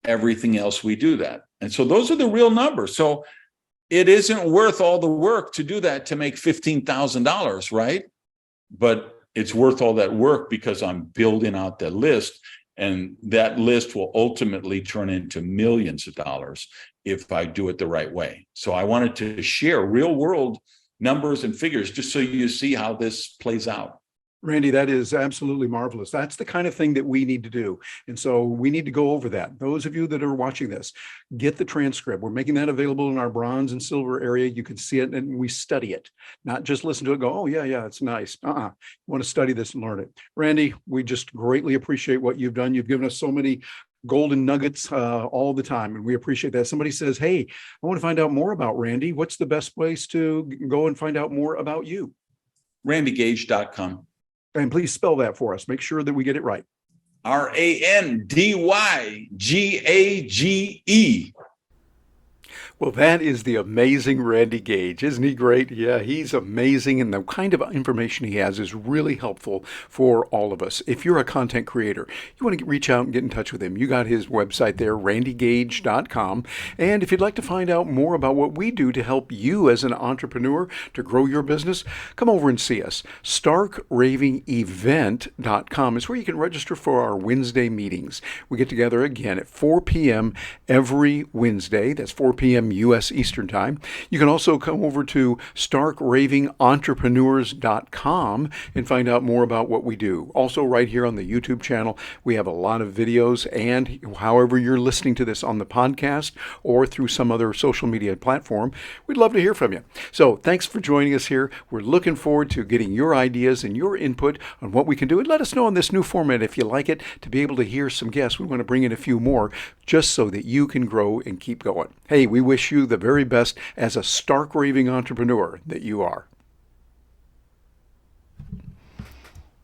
everything else we do that. And so those are the real numbers. So it isn't worth all the work to do that to make $15,000, right? But it's worth all that work because I'm building out the list, and that list will ultimately turn into millions of dollars if I do it the right way. So I wanted to share real world numbers and figures just so you see how this plays out. Randy, that is absolutely marvelous. That's the kind of thing that we need to do. And so we need to go over that. Those of you that are watching this, get the transcript. We're making that available in our bronze and silver area. You can see it and we study it, not just listen to it, go, oh yeah, it's nice. You want to study this and learn it. Randy, we just greatly appreciate what you've done. You've given us so many golden nuggets all the time, and we appreciate that. Somebody says, hey, I want to find out more about Randy. What's the best place to go and find out more about you? RandyGage.com. And please spell that for us. Make sure that we get it right. RandyGage. Well, that is the amazing Randy Gage. Isn't he great? Yeah, he's amazing. And the kind of information he has is really helpful for all of us. If you're a content creator, you want to reach out and get in touch with him. You got his website there, randygage.com. And if you'd like to find out more about what we do to help you as an entrepreneur to grow your business, come over and see us. StarkRavingEvent.com is where you can register for our Wednesday meetings. We get together again at 4 p.m. every Wednesday. That's 4 p.m. U.S. Eastern Time. You can also come over to StarkRavingEntrepreneurs.com and find out more about what we do. Also, right here on the YouTube channel, we have a lot of videos, and however you're listening to this on the podcast or through some other social media platform, we'd love to hear from you. So thanks for joining us here. We're looking forward to getting your ideas and your input on what we can do. And let us know on this new format if you like it, to be able to hear some guests. We want to bring in a few more just so that you can grow and keep going. Hey, we wish you the very best as a stark raving entrepreneur that you are.